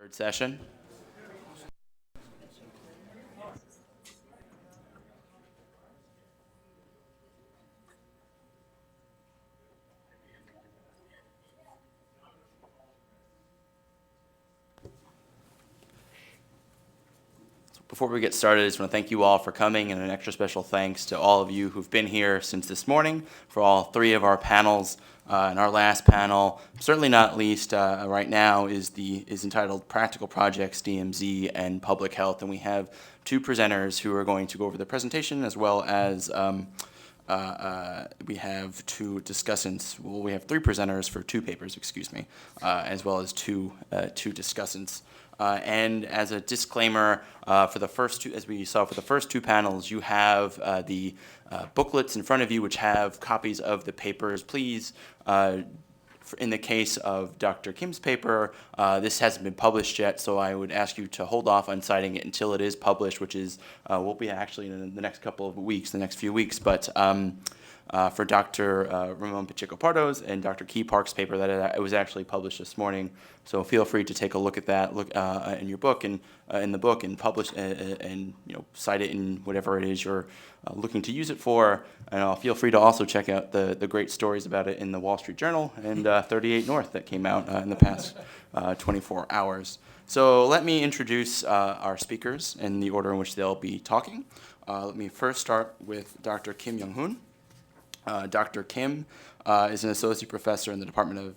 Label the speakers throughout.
Speaker 1: Third session. Before we get started, I just want to thank you all for coming, and an extra special thanks to all of you who've been here since this morning for all three of our panels. And our last panel, certainly not least right now, is entitled Practical Projects, DMZ, and Public Health. And we have two presenters who are going to go over the presentation, as well as we have two discussants. Well, we have three presenters for two papers, as well as two discussants. And as a disclaimer, for the first two, as we saw for the first two panels, you have the booklets in front of you, which have copies of the papers. Please, in the case of Dr. Kim's paper, this hasn't been published yet, so I would ask you to hold off on citing it until it is published, which is will be actually in the next couple of weeks, the next few weeks. But for Dr. Ramon Pacheco Pardo's and Dr. Key Park's paper, that it was actually published this morning. So feel free to take a look at that, in your book and in the book, and publish and cite it in whatever it is you're looking to use it for. And feel free to also check out the great stories about it in the Wall Street Journal and 38 North that came out in the past 24 hours. So let me introduce our speakers in the order in which they'll be talking. Let me first start with Dr. Kim Young-hoon. Dr. Kim is an associate professor in the Department of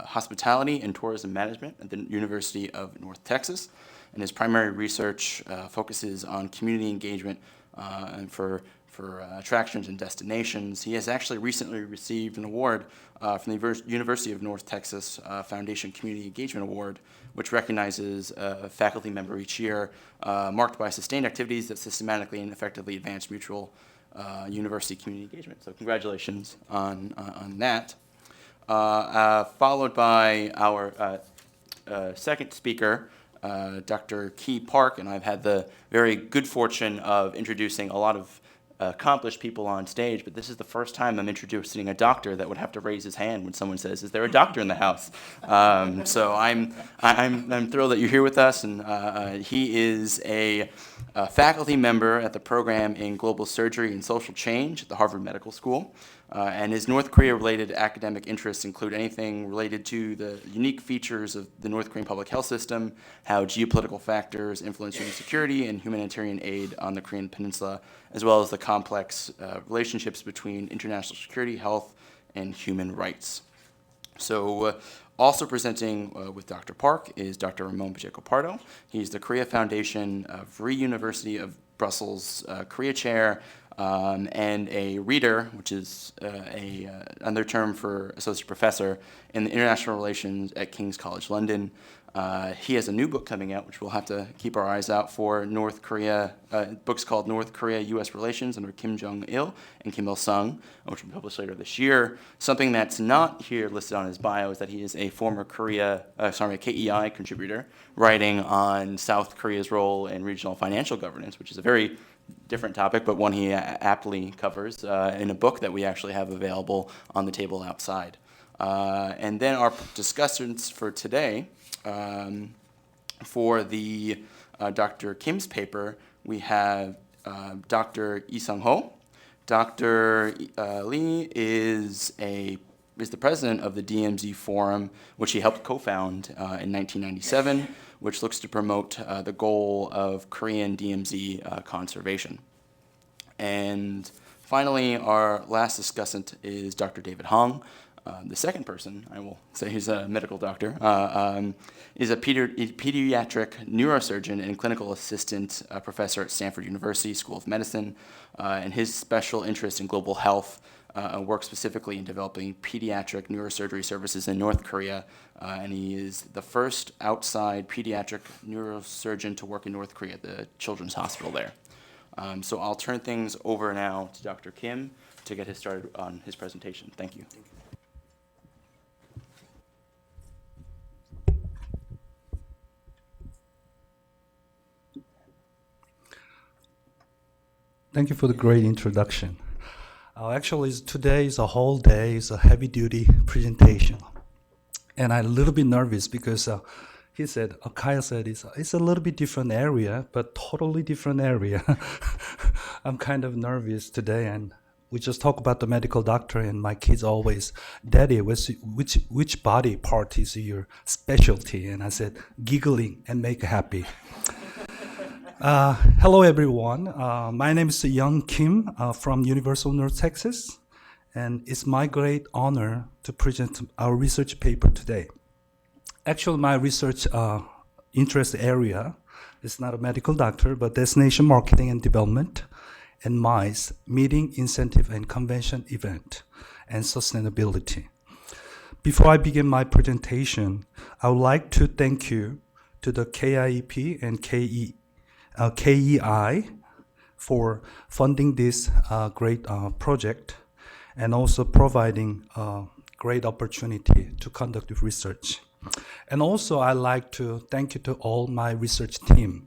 Speaker 1: Hospitality and Tourism Management at the University of North Texas, and his primary research focuses on community engagement and for attractions and destinations. He has actually recently received an award from the University of North Texas Foundation Community Engagement Award, which recognizes a faculty member each year marked by sustained activities that systematically and effectively advance mutual university community engagement. So congratulations on that. Followed by our second speaker, Dr. Key Park, and I've had the very good fortune of introducing a lot of accomplished people on stage, but this is the first time I'm introducing a doctor that would have to raise his hand when someone says, "Is there a doctor in the house?" So I'm thrilled that you're here with us, and he is a faculty member at the program in Global Surgery and Social Change at the Harvard Medical School. And his North Korea-related academic interests include anything related to the unique features of the North Korean public health system, how geopolitical factors influence human security and humanitarian aid on the Korean Peninsula, as well as the complex relationships between international security, health, and human rights. So also presenting with Dr. Park is Dr. Ramon Pacheco Pardo. He's the Korea Foundation Vrije University of Brussels Korea Chair, and a reader, which is another term for associate professor in the international relations at King's College London. He has a new book coming out, which we'll have to keep our eyes out for. North Korea, book's called North Korea U.S. Relations under Kim Jong-il and Kim Il-sung, which will be published later this year. Something that's not here listed on his bio is that he is a former KEI contributor, writing on South Korea's role in regional financial governance, which is a very different topic, but one he aptly covers in a book that we actually have available on the table outside. And then our discussants for today, for the Dr. Kim's paper, we have Dr. Seung-ho. Dr. Lee is the president of the DMZ Forum, which he helped co-found in 1997, which looks to promote the goal of Korean DMZ conservation. And finally, our last discussant is Dr. David Hong. The second person, I will say he's a medical doctor, is a pediatric neurosurgeon and clinical assistant professor at Stanford University School of Medicine, and his special interest in global health works specifically in developing pediatric neurosurgery services in North Korea, and he is the first outside pediatric neurosurgeon to work in North Korea at the Children's Hospital there. So I'll turn things over now to Dr. Kim to get started on his presentation. Thank you.
Speaker 2: Thank you for the great introduction. Actually, today is a whole day. It's a heavy-duty presentation. And I'm a little bit nervous because he said, Kyle said, it's a little bit different area, but totally different area. I'm kind of nervous today, and we just talk about the medical doctor, and my kids always, Daddy, which body part is your specialty? And I said, giggling and make happy. Hello, everyone. My name is Young Kim from University of North Texas, and it's my great honor to present our research paper today. Actually, my research interest area is not a medical doctor, but destination marketing and development, and MICE, meeting, incentive, and convention event, and sustainability. Before I begin my presentation, I would like to thank you to the KIEP and KEI for funding this great project, and also providing a great opportunity to conduct research. And also, I'd like to thank you to all my research team,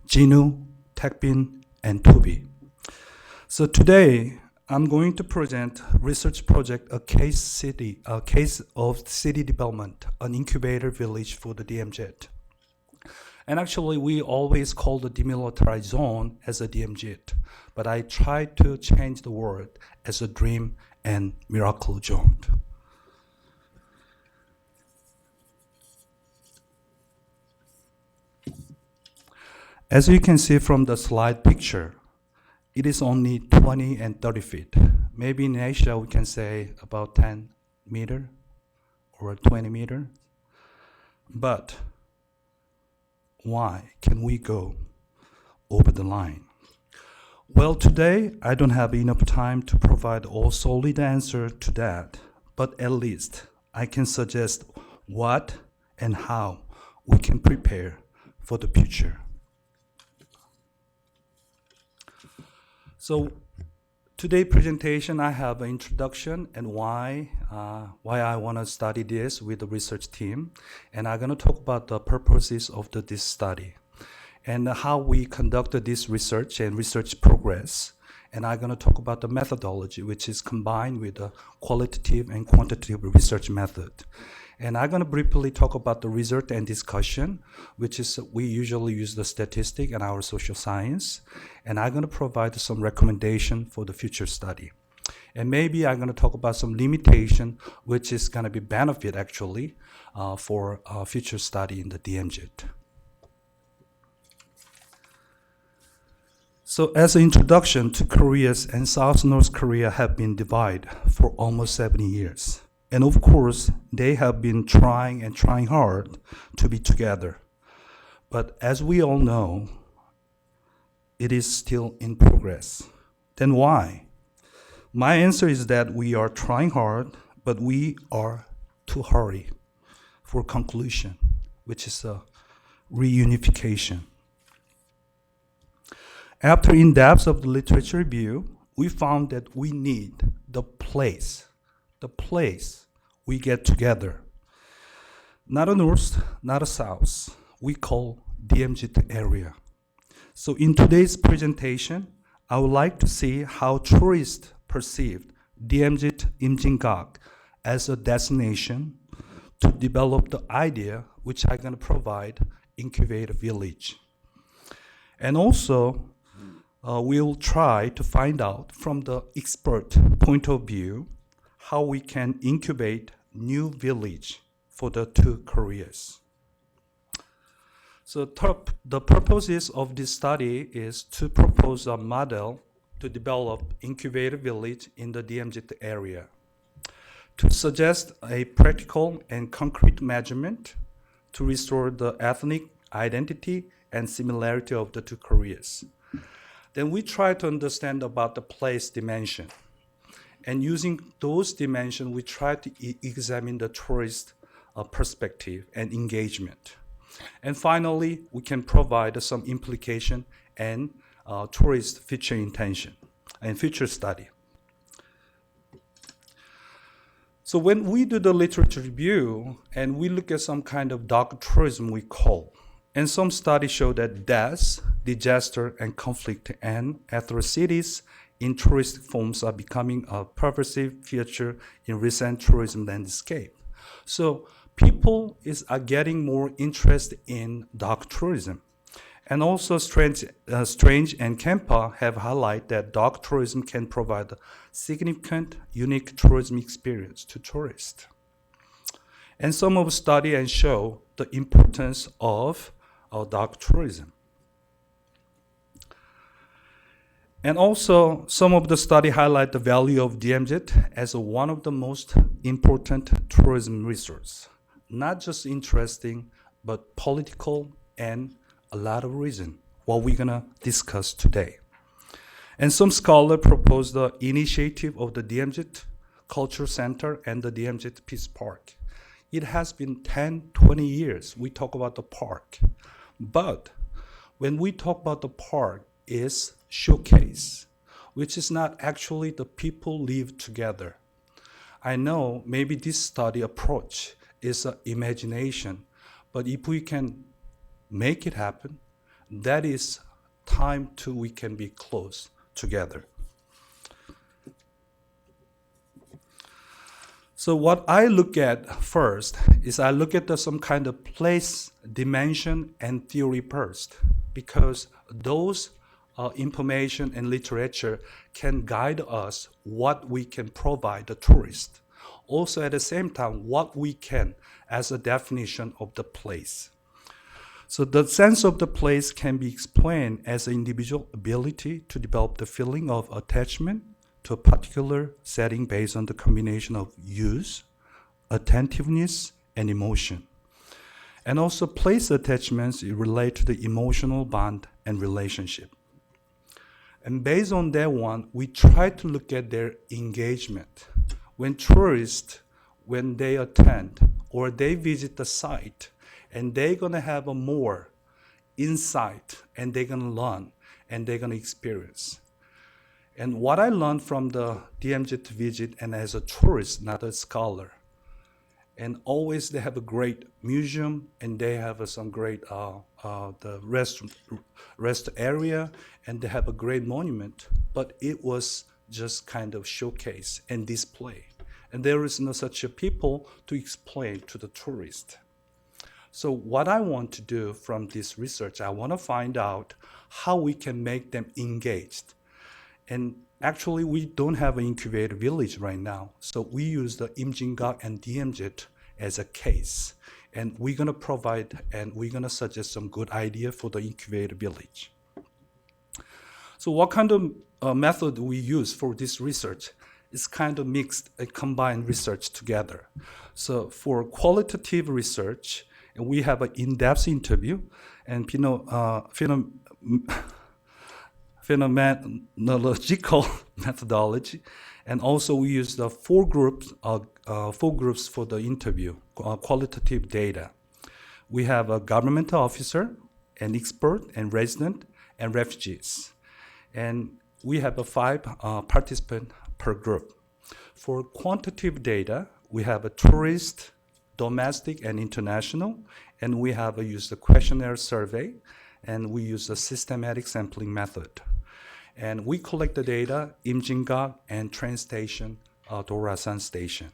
Speaker 2: Jinu, Tekbin, and Toby. So today, I'm going to present research project, a case of city development, an incubator village for the DMZ. And actually, we always call the Demilitarized Zone as a DMZ, but I tried to change the word as a dream and miracle zone. As you can see from the slide picture, it is only 20 and 30 feet. Maybe in Asia, we can say about 10 meter or 20 meter. But why can we go over the line? Well, today, I don't have enough time to provide all solid answer to that, but at least I can suggest what and how we can prepare for the future. So today's presentation, I have an introduction and why I want to study this with the research team. And I'm going to talk about the purposes of this study and how we conducted this research and research progress. And I'm going to talk about the methodology, which is combined with the qualitative and quantitative research method. And I'm going to briefly talk about the result and discussion, which is we usually use the statistic and our social science. And I'm going to provide some recommendation for the future study. And maybe I'm going to talk about some limitation, which is going to be benefit actually for future study in the DMZ. So as an introduction to Korea's and South North Korea have been divided for almost 70 years. And of course, they have been trying hard to be together. But as we all know, it is still in progress. Then why? My answer is that we are trying hard, but we are too hurry for conclusion, which is a reunification. After in-depth of the literature review, we found that we need the place we get together. Not a north, not a south. We call DMZ area. So in today's presentation, I would like to see how tourists perceived DMZ Imjinggak as a destination to develop the idea which I'm going to provide, Incubating Village. And also, we'll try to find out from the expert point of view how we can incubate new village for the two Koreas. So the purposes of this study is to propose a model to develop incubator village in the DMZ area, to suggest a practical and concrete measurement to restore the ethnic identity and similarity of the two Koreas. Then we try to understand about the place dimension. And using those dimensions, we try to examine the tourist perspective and engagement. And finally, we can provide some implication and tourist future intention and future study. So when we do the literature review and we look at some kind of dark tourism we call, and some studies show that death, disaster, and conflict and atrocities in touristic forms are becoming a pervasive feature in recent tourism landscape. So people are getting more interested in dark tourism. And also Strange and Kempa have highlighted that dark tourism can provide a significant, unique tourism experience to tourists. And some of the study and show the importance of dark tourism. And also, some of the study highlight the value of DMZ as one of the most important tourism resource. Not just interesting, but political and a lot of reason, what we're gonna discuss today. And some scholars propose the initiative of the DMZ Culture Center and the DMZ Peace Park. It has been 10, 20 years we talk about the park. But when we talk about the park, is showcase, which is not actually the people live together. I know maybe this study approach is an imagination, but if we can make it happen, that is time to we can be close together. So what I look at first is I look at some kind of place, dimension, and theory first, because those information and literature can guide us what we can provide the tourist. Also at the same time, what we can as a definition of the place. So the sense of the place can be explained as an individual ability to develop the feeling of attachment to a particular setting based on the combination of use, attentiveness, and emotion. And also place attachments relate to the emotional bond and relationship. And based on that one, we try to look at their engagement. When tourists, when they attend or they visit the site, and they're gonna have a more insight, and they're gonna learn, and they're gonna experience. And what I learned from the DMZ visit, and as a tourist, not a scholar, and always they have a great museum, and they have some great the rest area, and they have a great monument, but it was just kind of showcase and display. And there is no such a people to explain to the tourist. So what I want to do from this research, I want to find out how we can make them engaged. And actually, we don't have an incubator village right now. So we use the Imjinggak and DMZ as a case. And we're going to provide and we're going to suggest some good idea for the incubator village. So what kind of method we use for this research? It's kind of mixed and combined research together. So for qualitative research, and we have an in-depth interview and phenomenological methodology, and also we use the four groups for the interview, qualitative data. We have a governmental officer, an expert, and resident, and refugees. And we have 5 participants per group. For quantitative data, we have a tourist, domestic, and international, and we have used a questionnaire survey, and we use a systematic sampling method. And we collect the data, Imjinggak and train station, Dorasan station.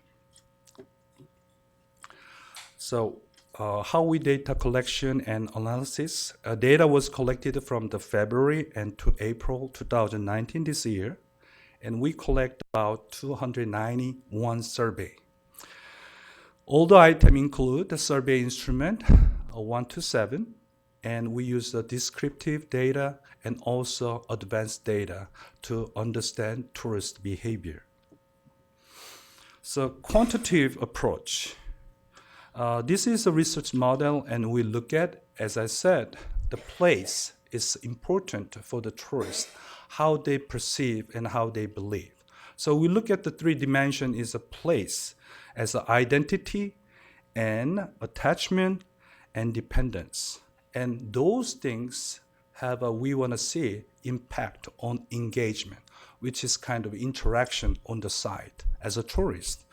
Speaker 2: So how we data collection and analysis. Data was collected from the February and to April 2019 this year, and we collect about 291 survey. All the items include the survey instrument 1 to 7, and we use the descriptive data and also advanced data to understand tourist behavior. So quantitative approach. This is a research model, and we look at, as I said, the place is important for the tourist, how they perceive and how they believe. So we look at the 3 dimension is a place as an identity and attachment and dependence. And those things have we want to see impact on engagement, which is kind of interaction on the site as a tourist.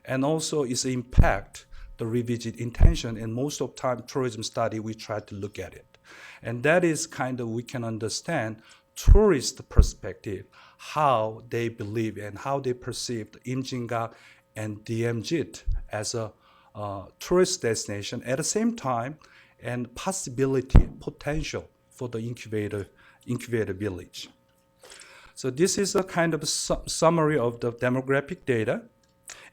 Speaker 2: And also is impact the revisit intention, and most of time tourism study we try to look at it. And that is kind of we can understand tourist perspective, how they believe and how they perceive the Imjinggak and DMZ as a tourist destination at the same time and possibility, potential for the incubator village. So this is a kind of summary of the demographic data.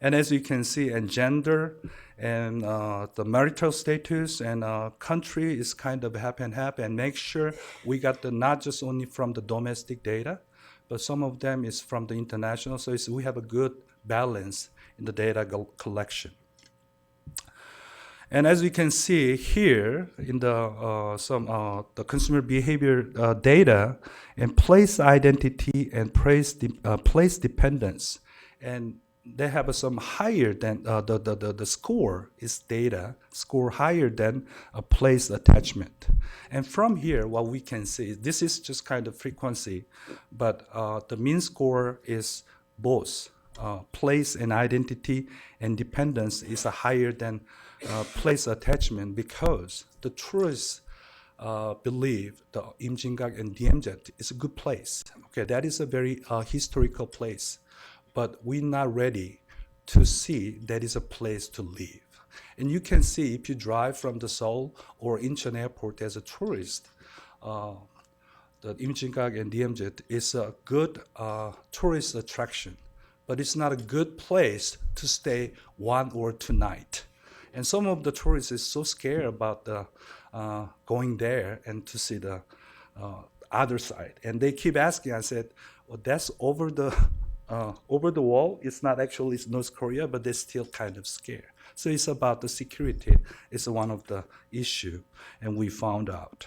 Speaker 2: And as you can see, and gender and the marital status and country is kind of half and half, and make sure we got the not just only from the domestic data, but some of them is from the international. So we have a good balance in the data collection. And as you can see here in the the consumer behavior data and place identity and place dependence, and they have some higher than the score is data score higher than a place attachment. And from here, what we can see, this is just kind of frequency, but the mean score is both place and identity and dependence is higher than place attachment, because the tourists believe the Imjingang and DMZ is a good place. Okay, that is a very historical place, but we're not ready to see that is a place to live. And you can see if you drive from the Seoul or Incheon Airport as a tourist, the Imjingang and DMZ is a good tourist attraction, but it's not a good place to stay 1 or 2 nights. And some of the tourists is so scared about the going there and to see the other side, and they keep asking. I said, "Well, that's over the wall. It's not actually North Korea, but they're still kind of scared." So it's about the security. It's one of the issue, and we found out.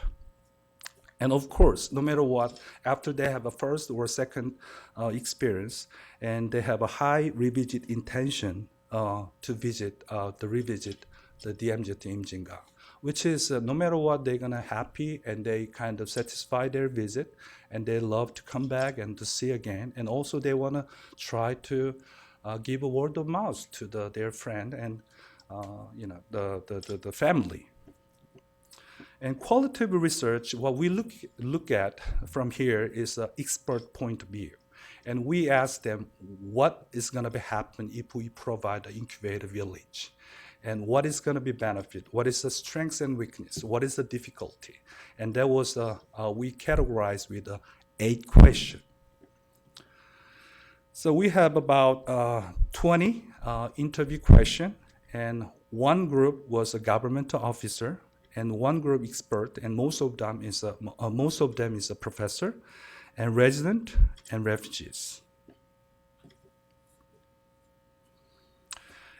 Speaker 2: And of course, no matter what, after they have a first or second experience, and they have a high revisit intention to revisit the DMZ Imjingang, which is no matter what, they're gonna happy and they kind of satisfy their visit, and they love to come back and to see again, and also they wanna try to give a word of mouth to their friend and the family. And qualitative research, what we look at from here is an expert point of view. And we ask them what is going to be happen if we provide an incubator village, and what is going to be benefit, what is the strengths and weakness, what is the difficulty. And that was we categorized with 8 questions. So we have about 20 interview questions, and one group was a governmental officer, and one group expert, and most of them is a professor, and resident and refugees.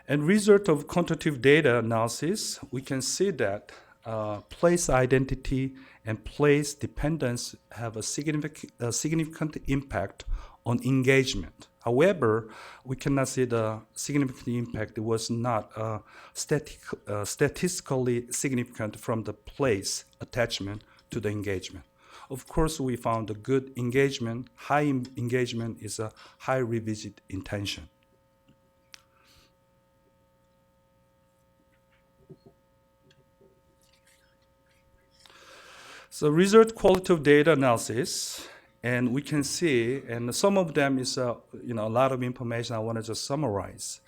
Speaker 2: And result of quantitative data analysis, we can see that place identity and place dependence have a significant impact on engagement. However, we cannot see the significant impact. It was not statistically significant from the place attachment to the engagement. Of course, we found a good engagement. High engagement is a high revisit intention. So result qualitative data analysis, and we can see, and some of them is a lot of information I want to just summarize.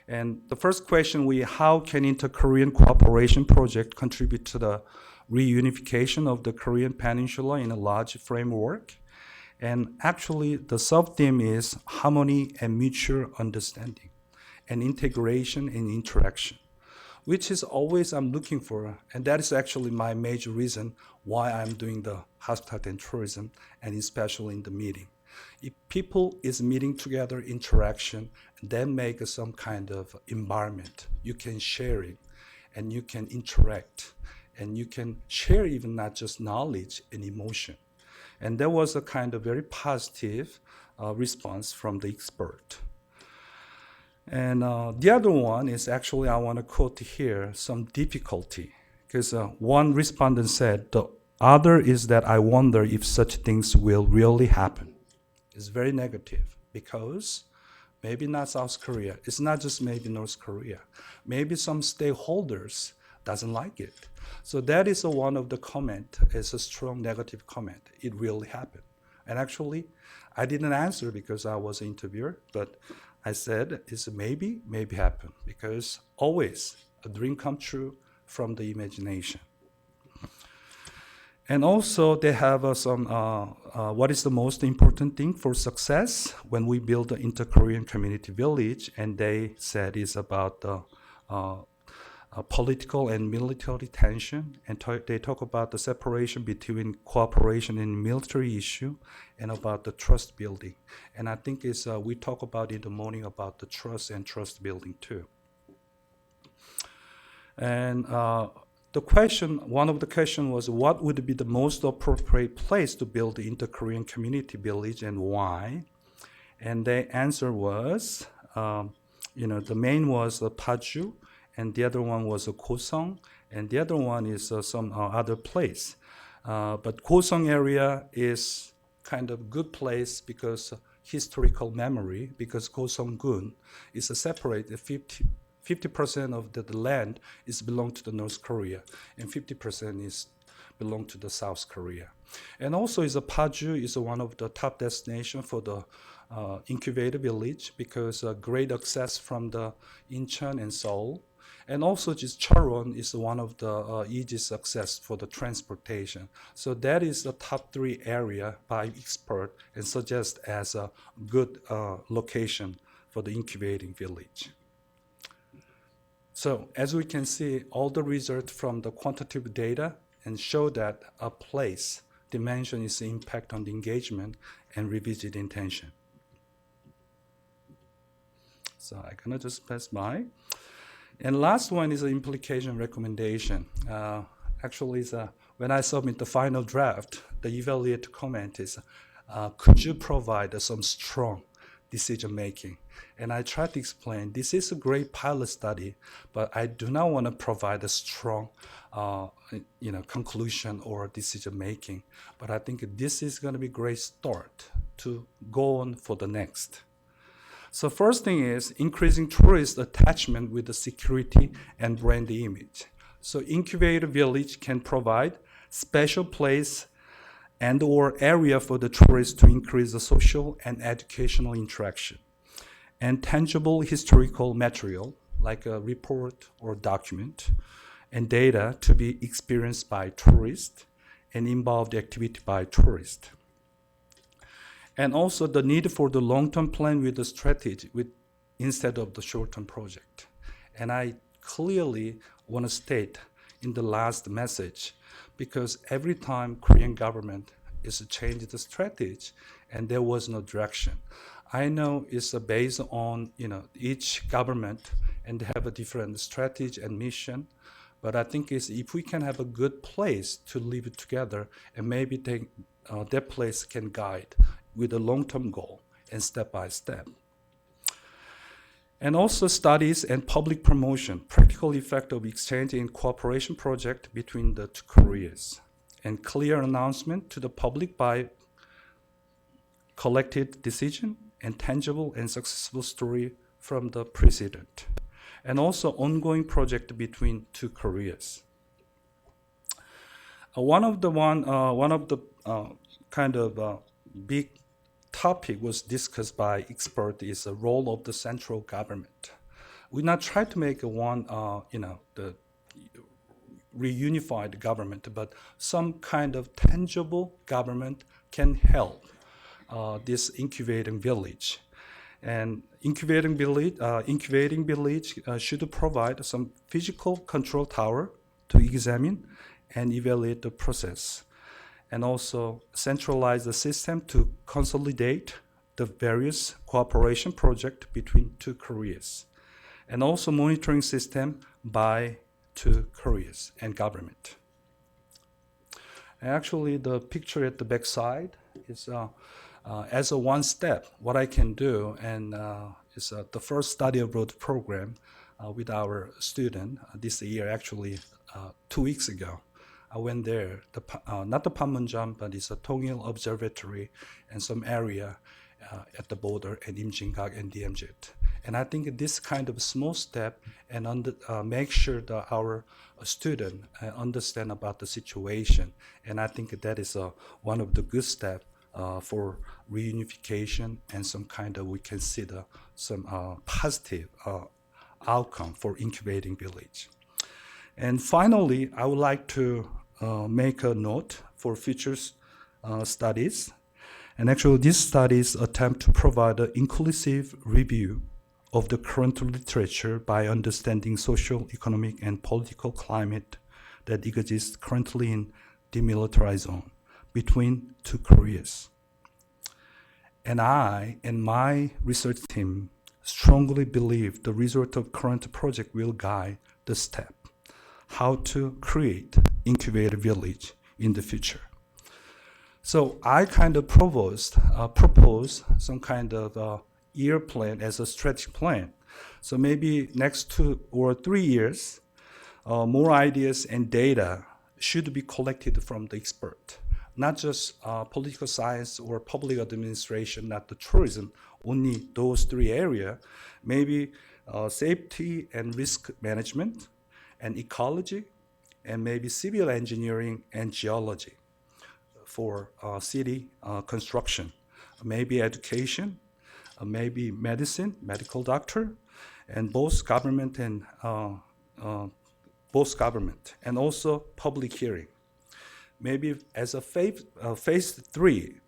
Speaker 2: And the first question, how can inter-Korean cooperation project contribute to the reunification of the Korean Peninsula in a large framework? And actually, the sub-theme is harmony and mutual understanding, and integration and interaction, which is always I'm looking for, and that is actually my major reason why I'm doing the hospitality and tourism, and especially in the meeting. If people is meeting together, interaction, then make some kind of environment, you can share it, and you can interact, and you can share even not just knowledge and emotion. And there was a kind of very positive response from the expert. And the other one is actually, I want to quote here, some difficulty. Because one respondent said, the other is that I wonder if such things will really happen. It's very negative, because maybe not South Korea. It's not just maybe North Korea. Maybe some stakeholders doesn't like it. So that is one of the comment. It's a strong negative comment. It really happened. And actually, I didn't answer because I was an interviewer, but I said it's maybe happen, because always a dream come true from the imagination. And also they have some, what is the most important thing for success when we build the inter-Korean community village, and they said is about the political and military tension, and they talk about the separation between cooperation and military issue, and about the trust building. And I think is we talk about in the morning about the trust and trust building too. And one of the questions was, what would be the most appropriate place to build the inter-Korean community village and why? And the answer was, the main was Paju, and the other one was Gosong, and the other one is some other place. But Gosong area is kind of good place because historical memory, because Gosong-gun is a separate 50% of the land is belong to the North Korea, and 50% is belong to the South Korea. And also is Paju is one of the top destination for the incubator village because great access from the Incheon and Seoul. And also just Charon is one of the easiest access for the transportation. So that is the top 3 area by expert and suggest as a good location for the incubating village. So as we can see, all the results from the quantitative data and show that a place dimension is the impact on the engagement and revisit intention. So I'm gonna just pass by. And last one is the implication recommendation. Actually, when I submit the final draft, the evaluator comment is, could you provide some strong decision making? And I try to explain, this is a great pilot study, but I do not want to provide a strong conclusion or decision making. But I think this is going to be a great start to go on for the next. So first thing is increasing tourist attachment with the security and brand image. So incubator village can provide special place and or area for the tourists to increase the social and educational interaction, and tangible historical material like a report or document and data to be experienced by tourists and involved activity by tourists. And also the need for the long-term plan with the strategy instead of the short-term project. And I clearly want to state in the last message, because every time Korean government is to change the strategy and there was no direction. I know it's based on each government and they have a different strategy and mission, but I think it's if we can have a good place to live together and maybe that place can guide with a long-term goal and step by step. And also studies and public promotion, practical effect of exchange and cooperation project between the 2 Koreas, and clear announcement to the public by collected decision and tangible and successful story from the president, and also ongoing project between 2 Koreas. One of the big topic was discussed by expert is the role of the central government. We not try to make the reunified government, but some kind of tangible government can help this incubating village. And incubating village should provide some physical control tower to examine and evaluate the process, and also centralize the system to consolidate the various cooperation projects between 2 Koreas, and also monitoring system by 2 Koreas and government. And actually, the picture at the back side is as a one step, what I can do, and is the first study abroad program with our student this year, actually 2 weeks ago. I went there, not the Panmunjom, but it's a Tongil Observatory and some area at the border at Imjingak and DMZ. And I think this kind of small step and make sure that our student understand about the situation. And I think that is one of the good steps for reunification and some kind of we consider some positive outcome for Incubating Village. And finally, I would like to make a note for future studies. And actually, these studies attempt to provide an inclusive review of the current literature by understanding social, economic, and political climate that exists currently in Demilitarized Zone between two Koreas. And I and my research team strongly believe the result of current project will guide the step how to create Incubator Village in the future. So I kind of propose some kind of year plan as a strategic plan. So maybe next 2 or 3 years, more ideas and data should be collected from the expert, not just political science or public administration, not the tourism, only those 3 areas, maybe safety and risk management and ecology, and maybe civil engineering and geology for city construction, maybe education, maybe medicine, medical doctor, and both government and also public hearing. Maybe as a phase 3,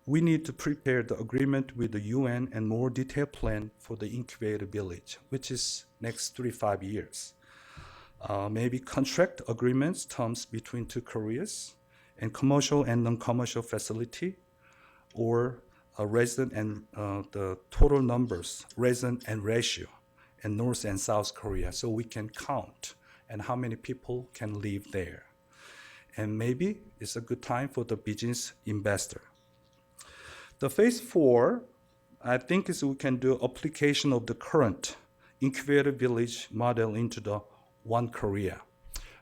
Speaker 2: we need to prepare the agreement with the UN and more detailed plan for the Incubator Village, which is next 3-5 years. Maybe contract agreements, terms between two Koreas, and commercial and non-commercial facility, or resident and the total numbers, resident and ratio, in North and South Korea, so we can count and how many people can live there. And maybe it's a good time for the business investor. The phase 4, I think is we can do application of the current Incubator Village model into the One Korea.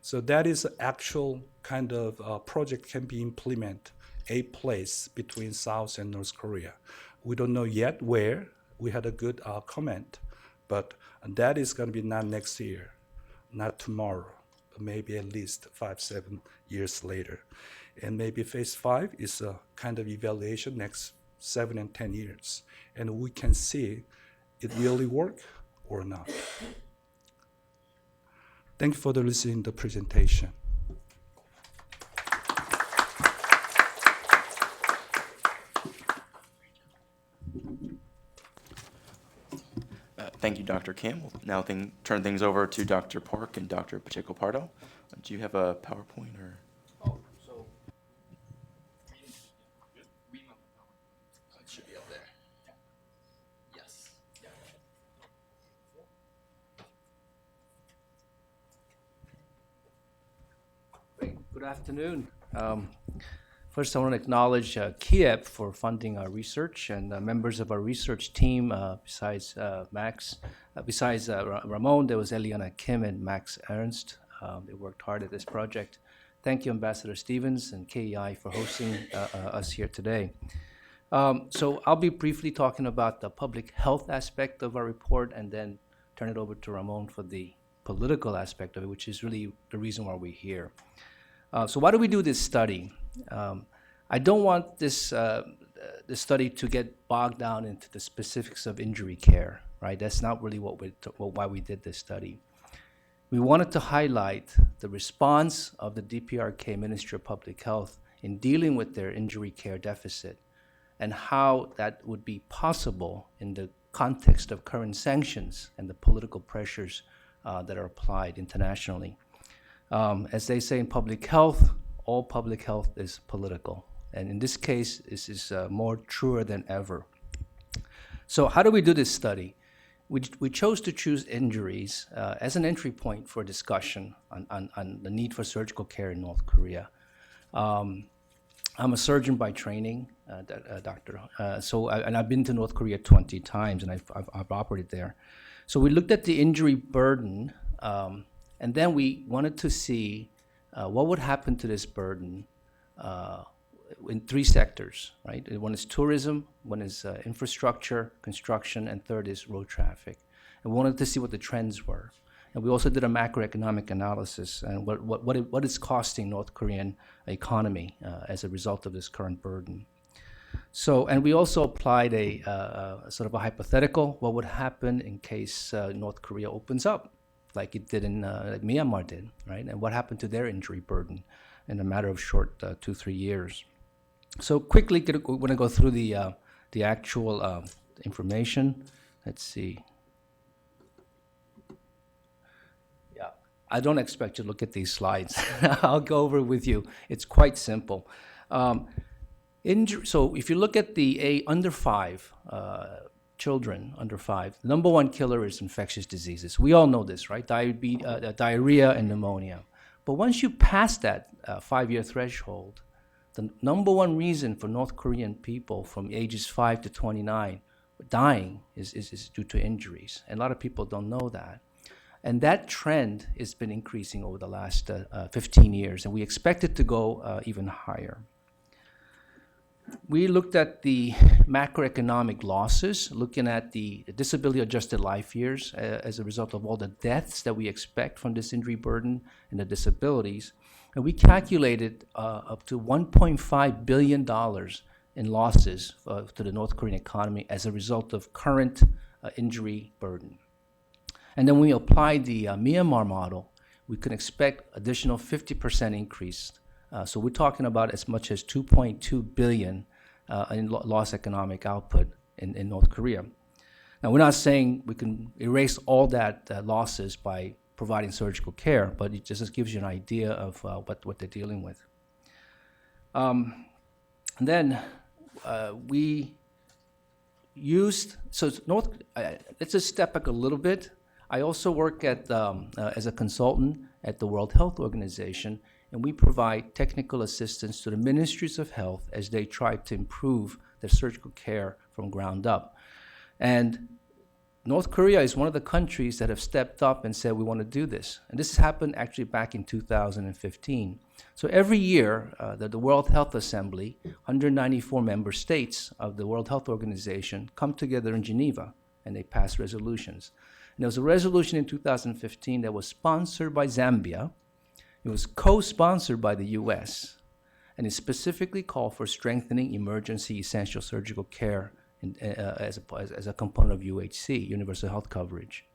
Speaker 2: So that is actual kind of project can be implemented a place between South and North Korea. We don't know yet where. We had a good comment, but that is going to be not next year, not tomorrow, but maybe at least 5-7 years later. And maybe phase 5 is a kind of evaluation next 7 and 10 years. And we can see it really work or not. Thank you for listening to the presentation.
Speaker 1: Thank you, Dr. Kim. We'll now turn things over to Dr. Park and Dr. Pacheco Pardo. Do you have a PowerPoint or?
Speaker 3: It should be up there. Yes.
Speaker 4: Great. Good afternoon. First, I want to acknowledge KF for funding our research and members of our research team. Besides Ramon, there was Eliana Kim and Max Ernst. They worked hard at this project. Thank you, Ambassador Stevens and KEI for hosting us here today. So I'll be briefly talking about the public health aspect of our report and then turn it over to Ramon for the political aspect of it, which is really the reason why we're here. So why do we do this study? I don't want this study to get bogged down into the specifics of injury care, right? That's not really why we did this study. We wanted to highlight the response of the DPRK Ministry of Public Health in dealing with their injury care deficit and how that would be possible in the context of current sanctions and the political pressures that are applied internationally. As they say in public health, all public health is political. And in this case, this is more truer than ever. So how do we do this study? We chose to choose injuries as an entry point for discussion on the need for surgical care in North Korea. I'm a surgeon by training, doctor. And I've been to North Korea 20 times, and I've operated there. So we looked at the injury burden, and then we wanted to see what would happen to this burden in 3 sectors, right? One is tourism, one is infrastructure, construction, and third is road traffic. And we wanted to see what the trends were. And we also did a macroeconomic analysis and what is costing North Korean economy as a result of this current burden. So, and we also applied a sort of a hypothetical, what would happen in case North Korea opens up, like it did like Myanmar did, right? And what happened to their injury burden in a matter of short 2-3 years. So quickly, we're going to go through the actual information. Let's see. Yeah, I don't expect you to look at these slides. I'll go over it with you. It's quite simple. So if you look at the under 5 children under 5, the number one killer is infectious diseases. We all know this, right? Diarrhea and pneumonia. But once you pass that 5-year threshold, the number one reason for North Korean people from ages 5 to 29 dying is due to injuries. And a lot of people don't know that. And that trend has been increasing over the last 15 years, and we expect it to go even higher. We looked at the macroeconomic losses, looking at the disability-adjusted life years as a result of all the deaths that we expect from this injury burden and the disabilities. And we calculated up to $1.5 billion in losses to the North Korean economy as a result of current injury burden. And then when we applied the Myanmar model, we could expect additional 50% increase. So we're talking about as much as $2.2 billion in lost economic output in North Korea. Now, we're not saying we can erase all that losses by providing surgical care, but it just gives you an idea of what they're dealing with. And then we used, so let's just step back a little bit. I also work as a consultant at the World Health Organization, and we provide technical assistance to the ministries of health as they try to improve their surgical care from ground up. And North Korea is one of the countries that have stepped up and said, we want to do this. And this happened actually back in 2015. So every year, the World Health Assembly, 194 member states of the World Health Organization come together in Geneva, and they pass resolutions. And there was a resolution in 2015 that was sponsored by Zambia. It was co-sponsored by the U.S., and it specifically called for strengthening emergency essential surgical care as a component of UHC, universal health coverage.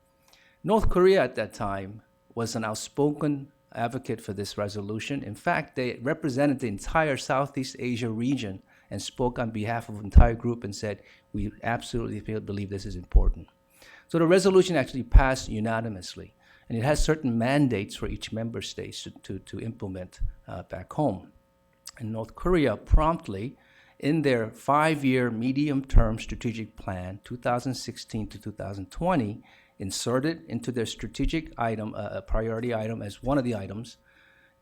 Speaker 4: North Korea at that time was an outspoken advocate for this resolution. In fact, they represented the entire Southeast Asia region and spoke on behalf of the entire group and said, we absolutely believe this is important. So the resolution actually passed unanimously. And it has certain mandates for each member state to implement back home. And North Korea promptly, in their 5-year medium-term strategic plan, 2016 to 2020, inserted into their strategic item, a priority item as one of the items,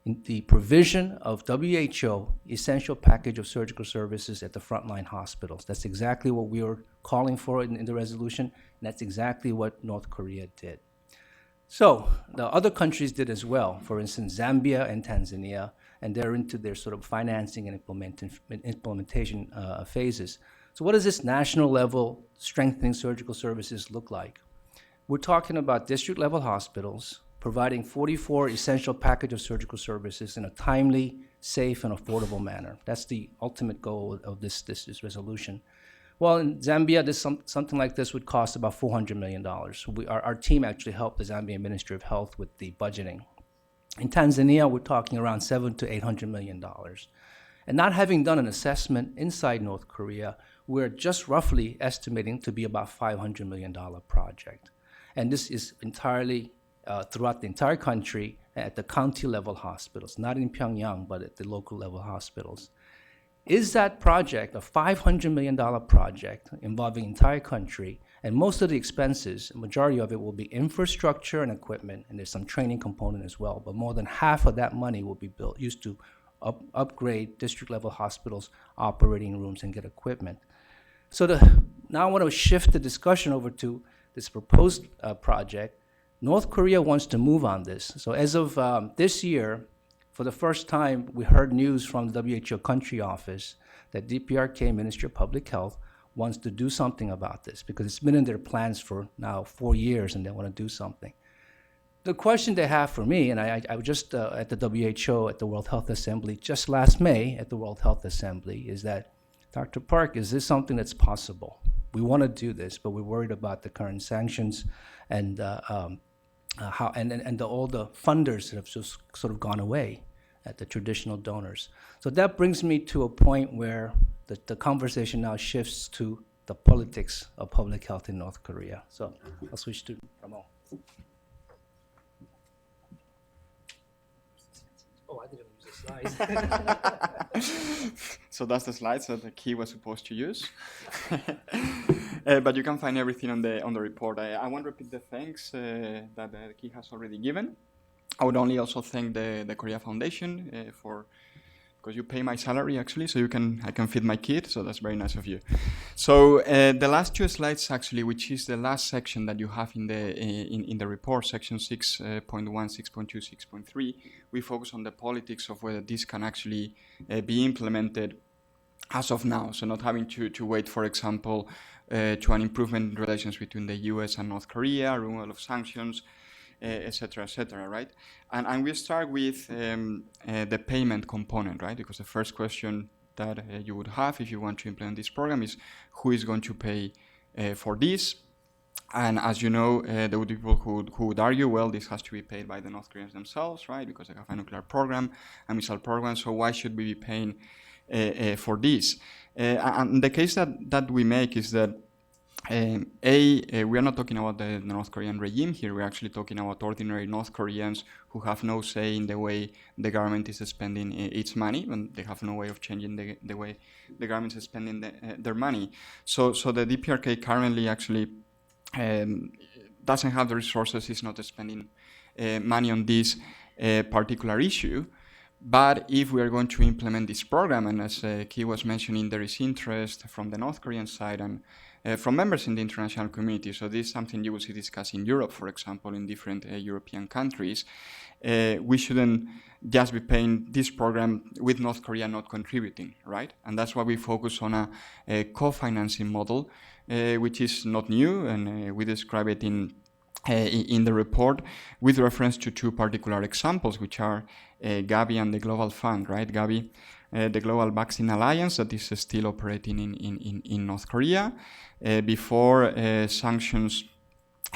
Speaker 4: in the provision of WHO essential package of surgical services at the frontline hospitals. That's exactly what we were calling for in the resolution, and that's exactly what North Korea did. So the other countries did as well. For instance, Zambia and Tanzania, and they're into their sort of financing and implementation phases. So what does this national level strengthening surgical services look like? We're talking about district level hospitals providing 44 essential package of surgical services in a timely, safe, and affordable manner. That's the ultimate goal of this resolution. Well, in Zambia, something like this would cost about $400 million. Our team actually helped the Zambian Ministry of Health with the budgeting. In Tanzania, we're talking around $700 to $800 million. And not having done an assessment inside North Korea, we're just roughly estimating to be about $500 million project. And this is entirely throughout the entire country at the county level hospitals, not in Pyongyang, but at the local level hospitals. Is that project a $500 million project involving the entire country? And most of the expenses, the majority of it will be infrastructure and equipment, and there's some training component as well. But more than half of that money will be used to upgrade district level hospitals, operating rooms, and get equipment. So now I want to shift the discussion over to this proposed project. North Korea wants to move on this. So as of this year, for the first time, we heard news from the WHO country office that DPRK, Ministry of Public Health, wants to do something about this because it's been in their plans for now 4 years and they want to do something. The question they have for me, and I was just at the WHO at the World Health Assembly just last May at the World Health Assembly, is that Dr. Park, is this something that's possible? We want to do this, but we're worried about the current sanctions and how all the funders that have just sort of gone away at the traditional donors. So that brings me to a point where the conversation now shifts to the politics of public health in North Korea. So I'll switch to Ramon. Oh, I didn't use the slides.
Speaker 5: So that's the slides that the key was supposed to use. But you can find everything on the report. I won't repeat the thanks that the key has already given. I would only also thank the Korea Foundation because you pay my salary actually, so I can feed my kid. So that's very nice of you. So the last two slides actually, which is the last section that you have in the report, section 6.1, 6.2, 6.3, we focus on the politics of whether this can actually be implemented as of now. So not having to wait, for example, to an improvement in relations between the U.S. and North Korea, removal of sanctions, etc., right? And we start with the payment component, right? Because the first question that you would have if you want to implement this program is who is going to pay for this? And as you know, there would be people who would argue, well, this has to be paid by the North Koreans themselves, right? Because they have a nuclear program, a missile program, so why should we be paying for this? And the case that we make is that we are not talking about the North Korean regime here. We're actually talking about ordinary North Koreans who have no say in the way the government is spending its money, and they have no way of changing the way the government is spending their money. So the DPRK currently actually doesn't have the resources, is not spending money on this particular issue. But if we are going to implement this program, and as Key was mentioning, there is interest from the North Korean side and from members in the international community. So this is something you will see discussed in Europe, for example, in different European countries. We shouldn't just be paying this program with North Korea not contributing, right? And that's why we focus on a co-financing model, which is not new, and we describe it in the report with reference to two particular examples, which are Gavi and the Global Fund, right? Gavi, the Global Vaccine Alliance that is still operating in North Korea. Before sanctions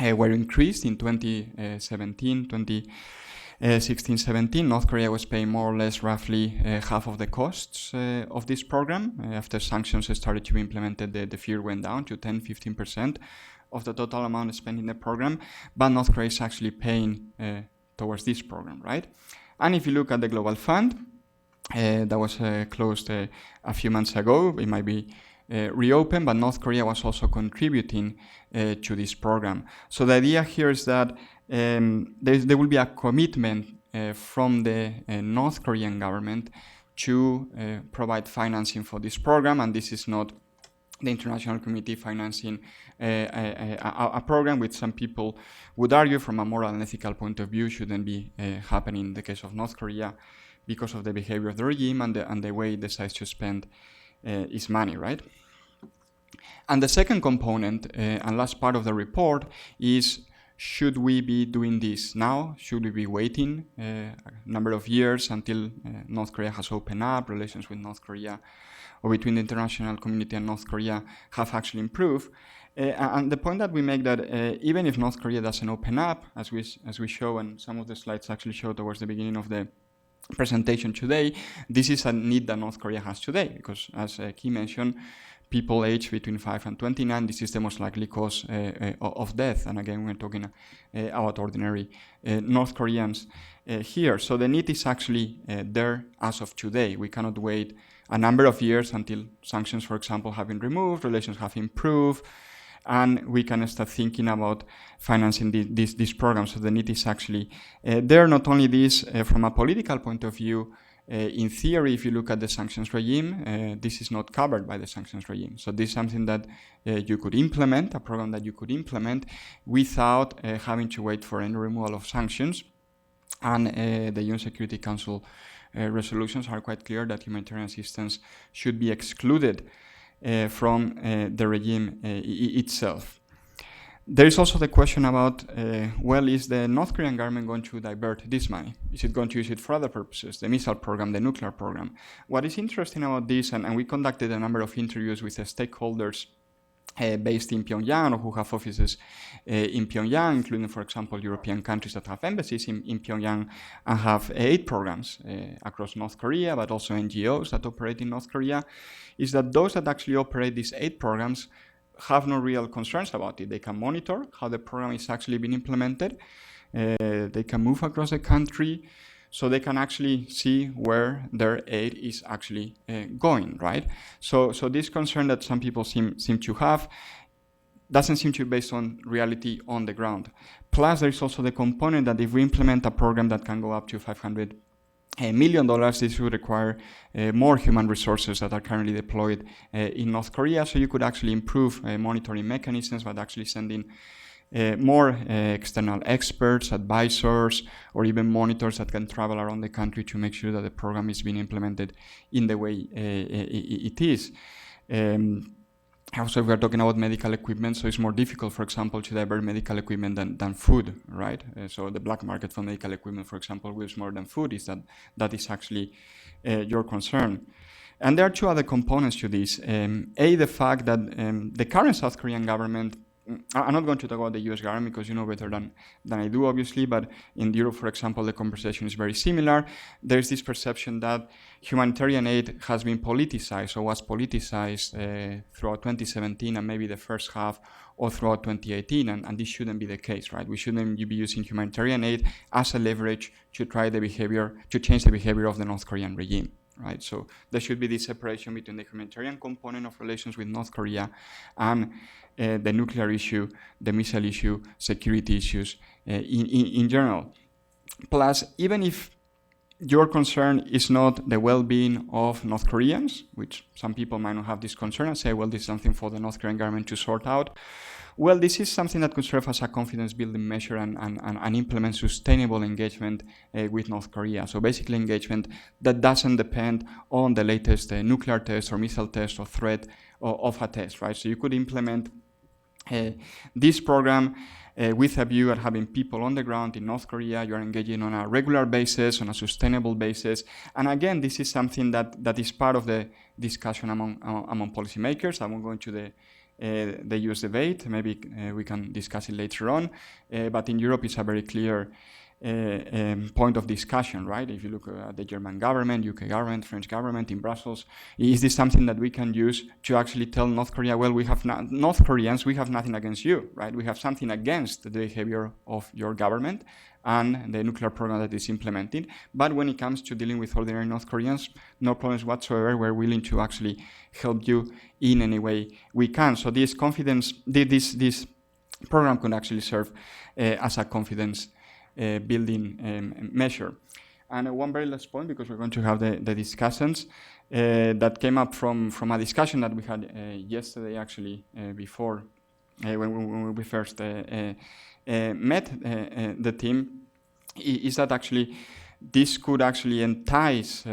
Speaker 5: were increased in 2016-17, North Korea was paying more or less roughly half of the costs of this program. After sanctions started to be implemented, the figure went down to 10-15% of the total amount spent in the program, but North Korea is actually paying towards this program, right? And if you look at the Global Fund, that was closed a few months ago, it might be reopened, but North Korea was also contributing to this program. So the idea here is that there will be a commitment from the North Korean government to provide financing for this program, and this is not the international community financing a program which some people would argue from a moral and ethical point of view shouldn't be happening in the case of North Korea because of the behavior of the regime and the way it decides to spend its money, right? And the second component and last part of the report is, should we be doing this now? Should we be waiting a number of years until North Korea has opened up, relations with North Korea or between the international community and North Korea have actually improved? And the point that we make that even if North Korea doesn't open up, as we show, and some of the slides actually show towards the beginning of the presentation today, this is a need that North Korea has today, because as Key mentioned, people aged between 5 and 29, this is the most likely cause of death. And again, we're talking about ordinary North Koreans here. So the need is actually there as of today. We cannot wait a number of years until sanctions, for example, have been removed, relations have improved, and we can start thinking about financing this program. So the need is actually there. Not only this, from a political point of view, in theory, if you look at the sanctions regime, this is not covered by the sanctions regime. So this is something that you could implement, a program that you could implement without having to wait for any removal of sanctions. And the UN Security Council resolutions are quite clear that humanitarian assistance should be excluded from the regime itself. There is also the question about, well, is the North Korean government going to divert this money? Is it going to use it for other purposes, the missile program, the nuclear program? What is interesting about this, and we conducted a number of interviews with the stakeholders based in Pyongyang or who have offices in Pyongyang, including, for example, European countries that have embassies in Pyongyang and have aid programs across North Korea, but also NGOs that operate in North Korea, is that those that actually operate these aid programs have no real concerns about it. They can monitor how the program is actually being implemented. They can move across the country, so they can actually see where their aid is actually going, right? So this concern that some people seem to have doesn't seem to be based on reality on the ground. Plus, there is also the component that if we implement a program that can go up to $500 million, this would require more human resources that are currently deployed in North Korea. So you could actually improve monitoring mechanisms by actually sending more external experts, advisors, or even monitors that can travel around the country to make sure that the program is being implemented in the way it is. Also, if we are talking about medical equipment, so it's more difficult, for example, to divert medical equipment than food, right? So the black market for medical equipment, for example, is more than food, is that is actually your concern. And there are two other components to this. The fact that the current South Korean government, I'm not going to talk about the U.S. government because you know better than I do, obviously, but in Europe, for example, the conversation is very similar. There's this perception that humanitarian aid has been politicized or was politicized throughout 2017 and maybe the first half or throughout 2018, and this shouldn't be the case, right? We shouldn't be using humanitarian aid as a leverage to change the behavior of the North Korean regime. Right, so there should be this separation between the humanitarian component of relations with North Korea and the nuclear issue, the missile issue, security issues in general. Plus, even if your concern is not the well-being of North Koreans, which some people might not have this concern and say, well, this is something for the North Korean government to sort out. Well, this is something that could serve as a confidence-building measure and implement sustainable engagement with North Korea. So basically engagement that doesn't depend on the latest nuclear test or missile test or threat of a test, right? So you could implement this program with a view at having people on the ground in North Korea. You're engaging on a regular basis, on a sustainable basis. And again, this is something that is part of the discussion among policymakers. I won't go into the U.S. debate. Maybe we can discuss it later on. But in Europe, it's a very clear point of discussion, right? If you look at the German government, UK government, French government in Brussels, is this something that we can use to actually tell North Korea, well, North Koreans, we have nothing against you, right? We have something against the behavior of your government and the nuclear program that is implemented. But when it comes to dealing with ordinary North Koreans, no problems whatsoever. We're willing to actually help you in any way we can. So this program could actually serve as a confidence building measure. And one very last point, because we're going to have the discussants, that came up from a discussion that we had yesterday, actually, before when we first met the team, is that actually this could actually entice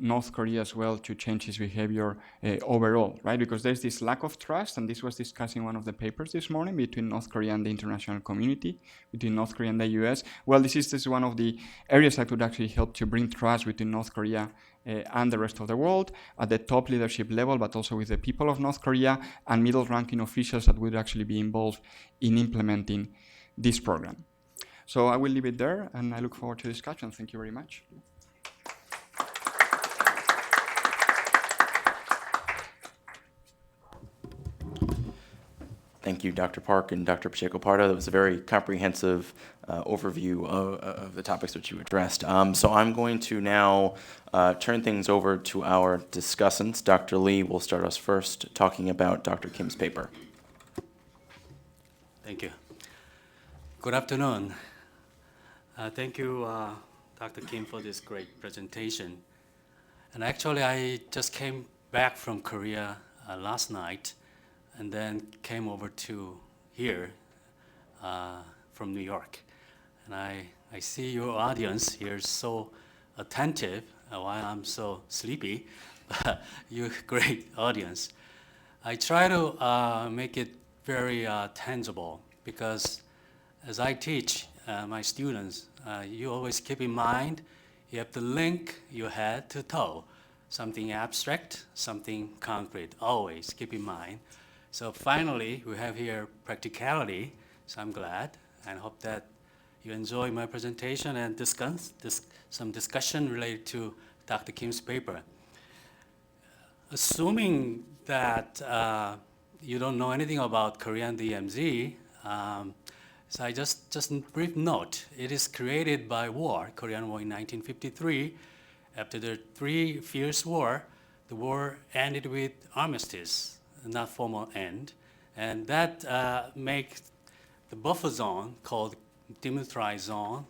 Speaker 5: North Korea as well to change its behavior overall, right? Because there's this lack of trust, and this was discussed in one of the papers this morning between North Korea and the international community, between North Korea and the U.S. Well, this is one of the areas that would actually help to bring trust between North Korea and the rest of the world at the top leadership level, but also with the people of North Korea and middle-ranking officials that would actually be involved in implementing this program. So I will leave it there, and I look forward to discussion. Thank you very much.
Speaker 1: Thank you, Dr. Park and Dr. Pacheco Pardo. That was a very comprehensive overview of the topics that you addressed. So I'm going to now turn things over to our discussants. Dr. Lee will start us first talking about Dr. Kim's paper.
Speaker 6: Thank you. Good afternoon. Thank you, Dr. Kim, for this great presentation. And actually, I just came back from Korea last night, and then came over to here from New York. And I see your audience here is so attentive while I'm so sleepy. You're a great audience. I try to make it very tangible, because as I teach my students, you always keep in mind you have to link your head to toe. Something abstract, something concrete, always keep in mind. So finally, we have here practicality, so I'm glad and hope that you enjoy my presentation and discuss some discussion related to Dr. Kim's paper. Assuming that you don't know anything about Korean DMZ, so I just a brief note. It is created by war, Korean War in 1953. After the 3 fierce war, the war ended with armistice, not formal end. And that makes the buffer zone called Demilitarized Zone.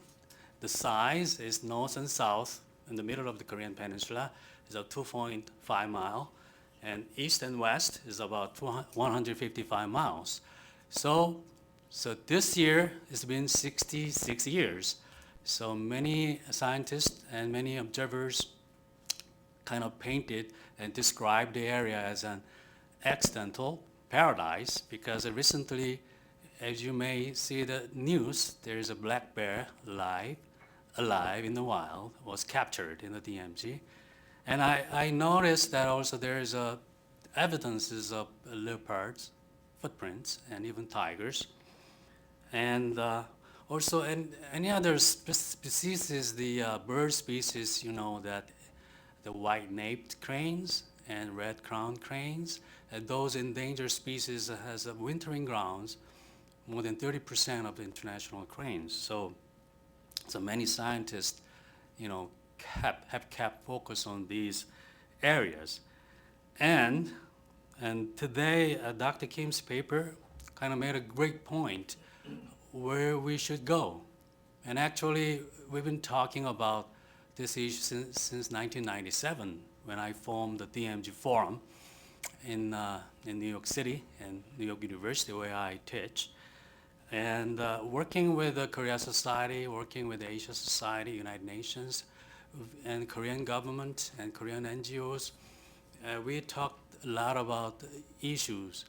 Speaker 6: The size is north and south in the middle of the Korean Peninsula is a 2.5 mile, and east and west is about 155 miles. So this year it's been 66 years. So many scientists and many observers kind of painted and described the area as an accidental paradise because recently, as you may see the news, there is a black bear alive in the wild, was captured in the DMZ. And I noticed that also there is evidences of leopards, footprints, and even tigers. And also, any other species, the bird species, you know, that the white-naped cranes and red-crowned cranes, and those endangered species has wintering grounds, more than 30% of the international cranes. So many scientists, you know, have kept focus on these areas. And today, Dr. Kim's paper kind of made a great point where we should go. And actually, we've been talking about this issue since 1997 when I formed the DMG Forum in New York City and New York University where I teach. And working with the Korea Society, working with the Asia Society, United Nations, and Korean government and Korean NGOs, we talked a lot about issues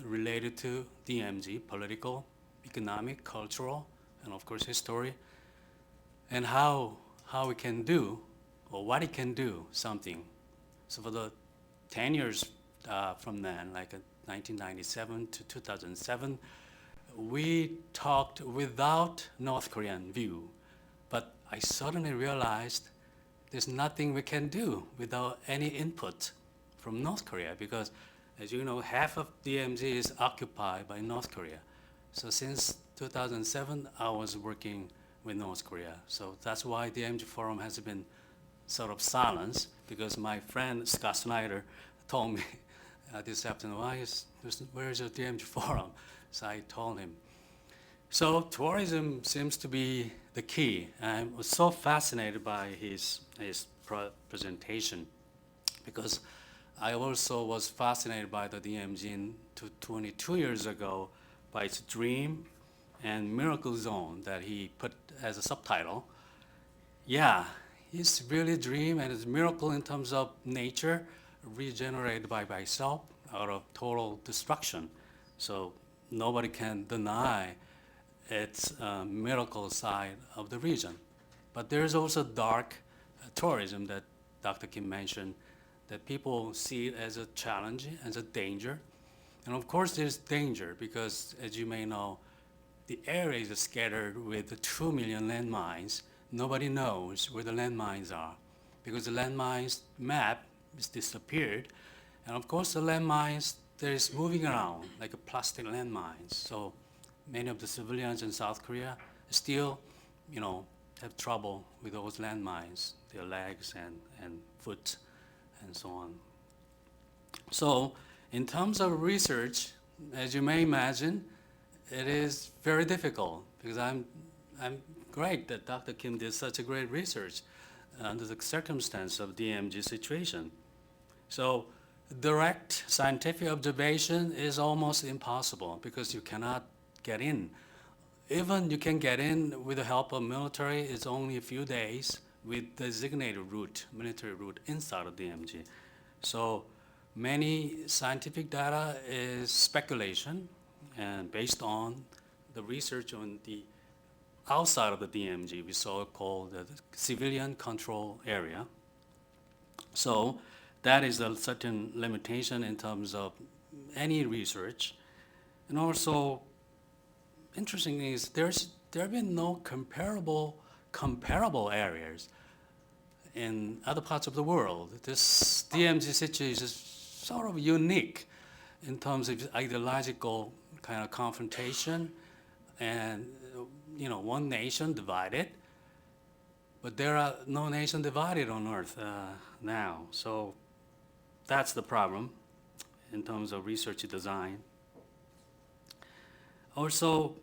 Speaker 6: related to DMZ, political, economic, cultural, and of course history, and how we can do, or what it can do, something. So for the 10 years from then, like 1997 to 2007, we talked without North Korean view, but I suddenly realized there's nothing we can do without any input from North Korea because, as you know, half of DMZ is occupied by North Korea. So since 2007, I was working with North Korea. So that's why the DMZ Forum has been sort of silenced because my friend Scott Snyder told me this afternoon, where is your DMZ Forum? So I told him. So tourism seems to be the key. I was so fascinated by his presentation because I also was fascinated by the DMZ 22 years ago by its dream and miracle zone that he put as a subtitle. Yeah, it's really dream and it's miracle in terms of nature regenerated by itself out of total destruction. So nobody can deny its miracle side of the region. But there's also dark tourism that Dr. Kim mentioned, that people see it as a challenge, as a danger. And of course there's danger because, as you may know, the area is scattered with 2 million landmines. Nobody knows where the landmines are because the landmines map is disappeared. And of course the landmines, there is moving around like a plastic landmines. So many of the civilians in South Korea still, you know, have trouble with those landmines, their legs and foot and so on. So in terms of research, as you may imagine, it is very difficult because I'm great that Dr. Kim did such a great research under the circumstance of DMZ situation. So direct scientific observation is almost impossible because you cannot get in. Even you can get in with the help of military, it's only a few days with designated route, military route inside of DMZ. So many scientific data is speculation and based on the research on the outside of the DMZ, we so-called the civilian control area. So that is a certain limitation in terms of any research. And also, interesting thing is there have been no comparable areas in other parts of the world. This DMZ situation is sort of unique in terms of ideological kind of confrontation and one nation divided, but there are no nation divided on earth now. So that's the problem in terms of research design. Also,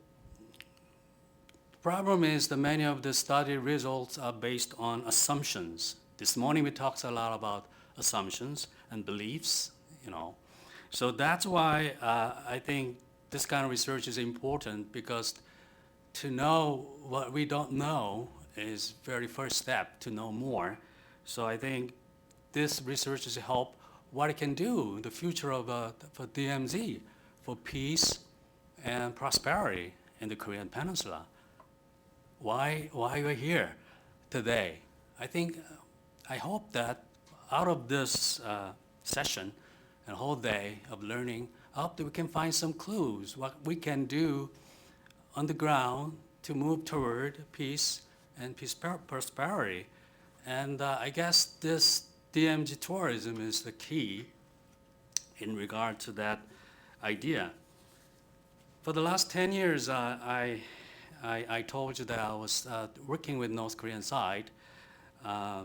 Speaker 6: the problem is that many of the study results are based on assumptions. This morning we talked a lot about assumptions and beliefs, So that's why I think this kind of research is important, because to know what we don't know is very first step to know more. So I think this research has helped what it can do in the future of for DMZ, for peace and prosperity in the Korean Peninsula. Why we're here today? I hope that out of this session and whole day of learning, I hope that we can find some clues what we can do on the ground to move toward peace and prosperity. And I guess this DMZ tourism is the key in regard to that idea. For the last 10 years, I told you that I was working with North Korean side. I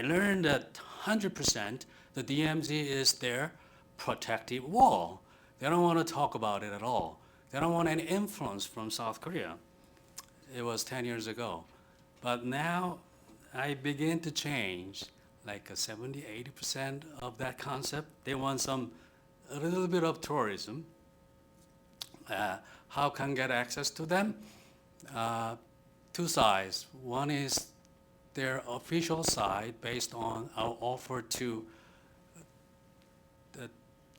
Speaker 6: learned that 100% the DMZ is their protective wall. They don't want to talk about it at all. They don't want any influence from South Korea. It was 10 years ago. But now I begin to change, like 70, 80% of that concept. They want a little bit of tourism. How can get access to them? Two sides. One is their official side based on our offer to the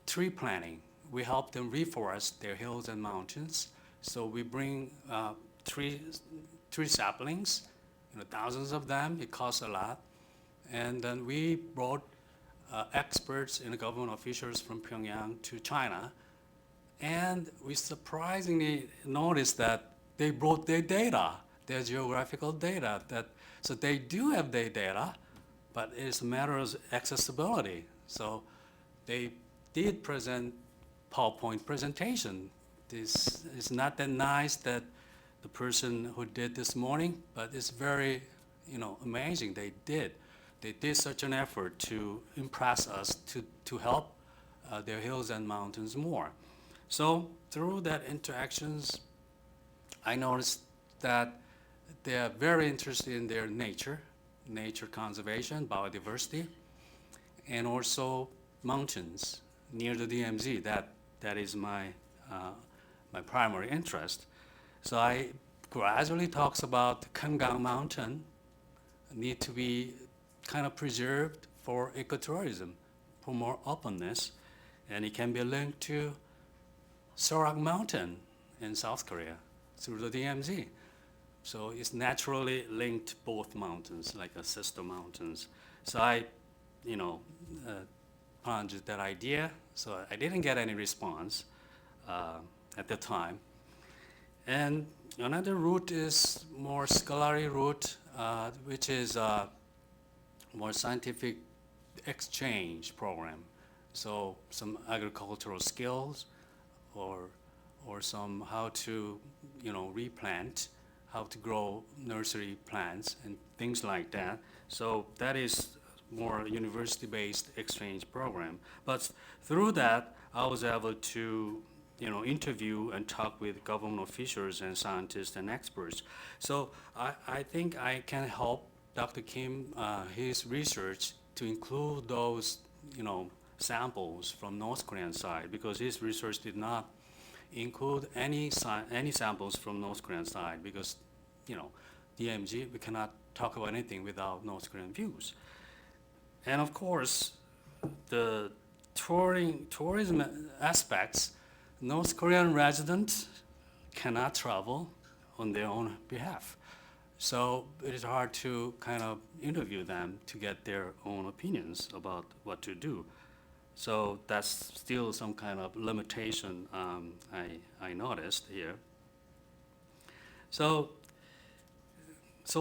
Speaker 6: tree planting. We help them reforest their hills and mountains. So we bring tree saplings, thousands of them. It costs a lot. And then we brought experts and government officials from Pyongyang to China. And we surprisingly noticed that they brought their data, their geographical data. So they do have their data, but it's a matter of accessibility. So they did present PowerPoint presentation. This is not that nice that the person who did this morning, but it's very, amazing. They did such an effort to impress us to help their hills and mountains more. So through that interactions, I noticed that they are very interested in their nature conservation, biodiversity, and also mountains near the DMZ. That is my primary interest. So I gradually talks about the Kangang Mountain need to be kind of preserved for ecotourism, for more openness, and it can be linked to U.S ROK Mountain in South Korea through the DMZ. So it's naturally linked both mountains, like a sister mountains. So I, pondered that idea. So I didn't get any response at the time. And another route is more scholarly route, which is more scientific exchange program. So some agricultural skills, or some how to, replant, how to grow nursery plants and things like that. So that is more university-based exchange program. But through that, I was able to, interview and talk with government officials and scientists and experts. So I think I can help Dr. Kim, his research to include those, samples from North Korean side, because his research did not include any samples from North Korean side, because, DMZ, we cannot talk about anything without North Korean views. And of course, the tourism aspects, North Korean residents cannot travel on their own behalf. So it is hard to kind of interview them to get their own opinions about what to do. So that's still some kind of limitation I noticed here. So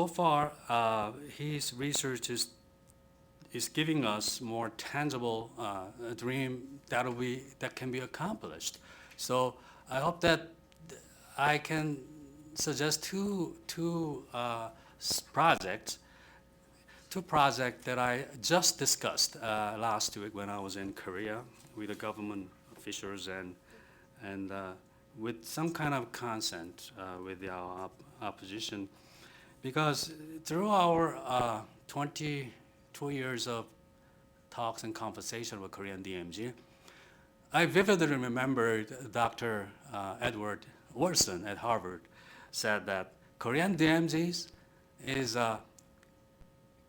Speaker 6: far, his research is giving us more tangible dream that can be accomplished. So I hope that I can suggest two projects that I just discussed last week when I was in Korea with the government officials and with some kind of consent with our opposition. Because through our 22 years of talks and conversation with Korean DMZ, I vividly remember Dr. Edward Wilson at Harvard said that Korean DMZs is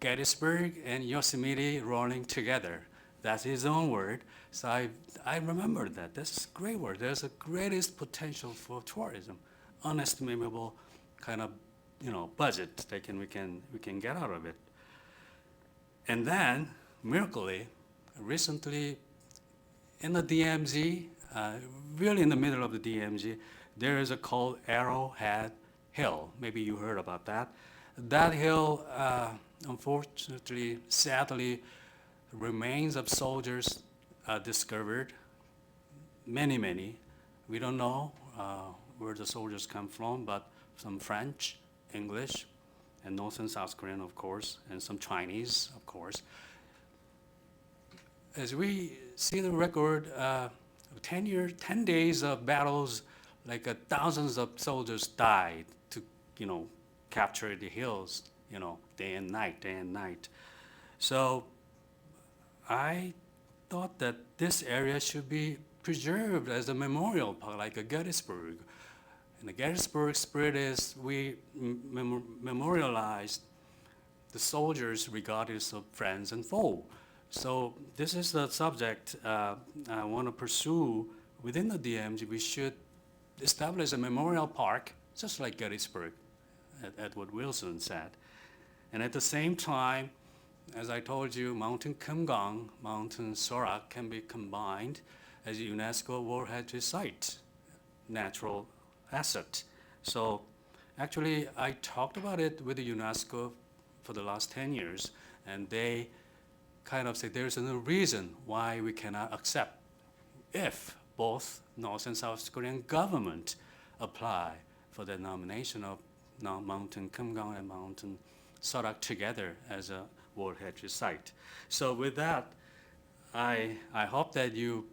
Speaker 6: Gettysburg and Yosemite rolling together. That's his own word. So I remember that. That's a great word. There's a greatest potential for tourism, unestimable kind of budget that we can get out of it. And then, miraculously, recently in the DMZ, really in the middle of the DMZ, there is a called Arrowhead Hill. Maybe you heard about that. That hill, unfortunately, sadly, remains of soldiers discovered. Many. We don't know where the soldiers come from, but some French, English, and North and South Korean, of course, and some Chinese, of course. As we see the record, 10 days of battles, like thousands of soldiers died to, capture the hills, day and night. So I thought that this area should be preserved as a memorial park, like a Gettysburg. And the Gettysburg spirit is we memorialized the soldiers regardless of friends and foe. So this is the subject I want to pursue within the DMZ. We should establish a memorial park, just like Gettysburg, Edward Wilson said. And at the same time, as I told you, Mountain Kumgang, Mountain Sorak can be combined as a UNESCO World Heritage Site, natural asset. So actually, I talked about it with the UNESCO for the last 10 years, and they kind of said there's no reason why we cannot accept if both North and South Korean government apply for the nomination of Mountain Kumgang and Mountain Sorak together as a World Heritage Site. So with that, I hope that you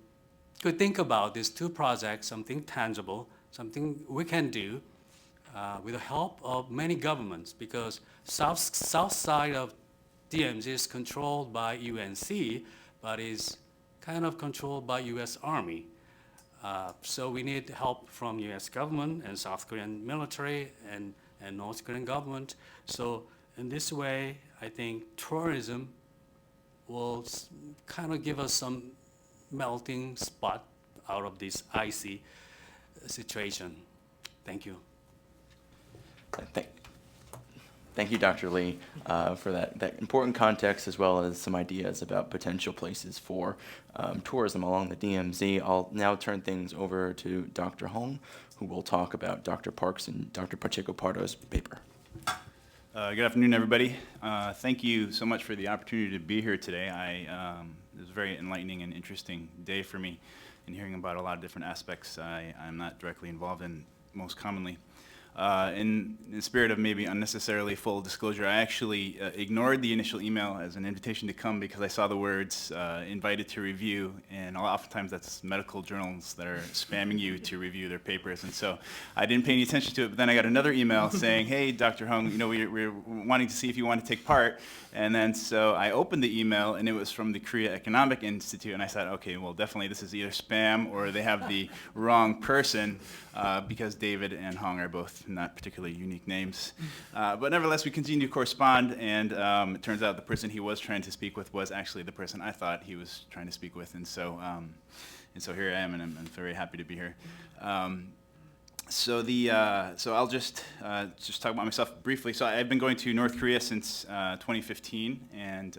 Speaker 6: could think about these two projects, something tangible, something we can do with the help of many governments, because south side of DMZ is controlled by UNC, but is kind of controlled by U.S. Army. So we need help from U.S. government and South Korean military and North Korean government. So in this way, I think tourism will kind of give us some melting spot out of this icy situation. Thank you.
Speaker 1: Thank you, Dr. Lee, for that important context, as well as some ideas about potential places for tourism along the DMZ. I'll now turn things over to Dr. Hoon, who will talk about Dr. Park's and Dr. Pacheco Pardo's paper.
Speaker 7: Good afternoon, everybody. Thank you so much for the opportunity to be here today. It was a very enlightening and interesting day for me in hearing about a lot of different aspects I'm not directly involved in most commonly. In the spirit of maybe unnecessarily full disclosure, I actually ignored the initial email as an invitation to come because I saw the words invited to review, and oftentimes that's medical journals that are spamming you to review their papers, and so I didn't pay any attention to it. But then I got another email saying, hey, Dr. Hoon, we're wanting to see if you want to take part. And then so I opened the email, and it was from the Korea Economic Institute, and I said, okay, well, definitely this is either spam or they have the wrong person, because David and Hong are both not particularly unique names. But nevertheless, we continue to correspond, and it turns out the person he was trying to speak with was actually the person I thought he was trying to speak with, and so here I am, and I'm very happy to be here. So I'll just talk about myself briefly. So I've been going to North Korea since 2015, and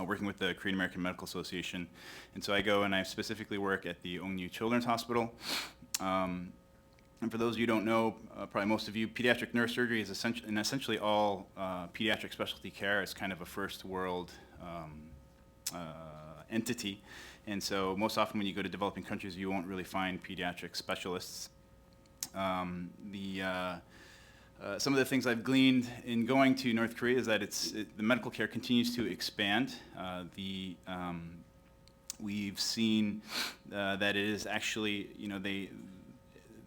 Speaker 7: working with the Korean American Medical Association. And so I go and I specifically work at the Ongyu Children's Hospital. And for those of you who don't know, probably most of you, pediatric nurse surgery is essentially all pediatric specialty care. It's kind of a first world entity. And so most often when you go to developing countries, you won't really find pediatric specialists. Some of the things I've gleaned in going to North Korea is that the medical care continues to expand. We've seen that it is actually,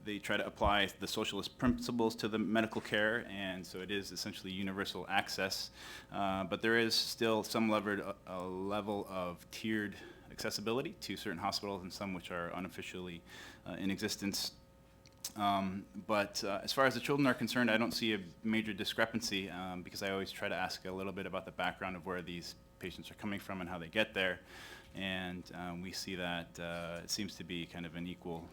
Speaker 7: they try to apply the socialist principles to the medical care, and so it is essentially universal access. But there is still some level of tiered accessibility to certain hospitals, and some which are unofficially in existence. But as far as the children are concerned, I don't see a major discrepancy because I always try to ask a little bit about the background of where these patients are coming from and how they get there. And we see that it seems to be kind of an equal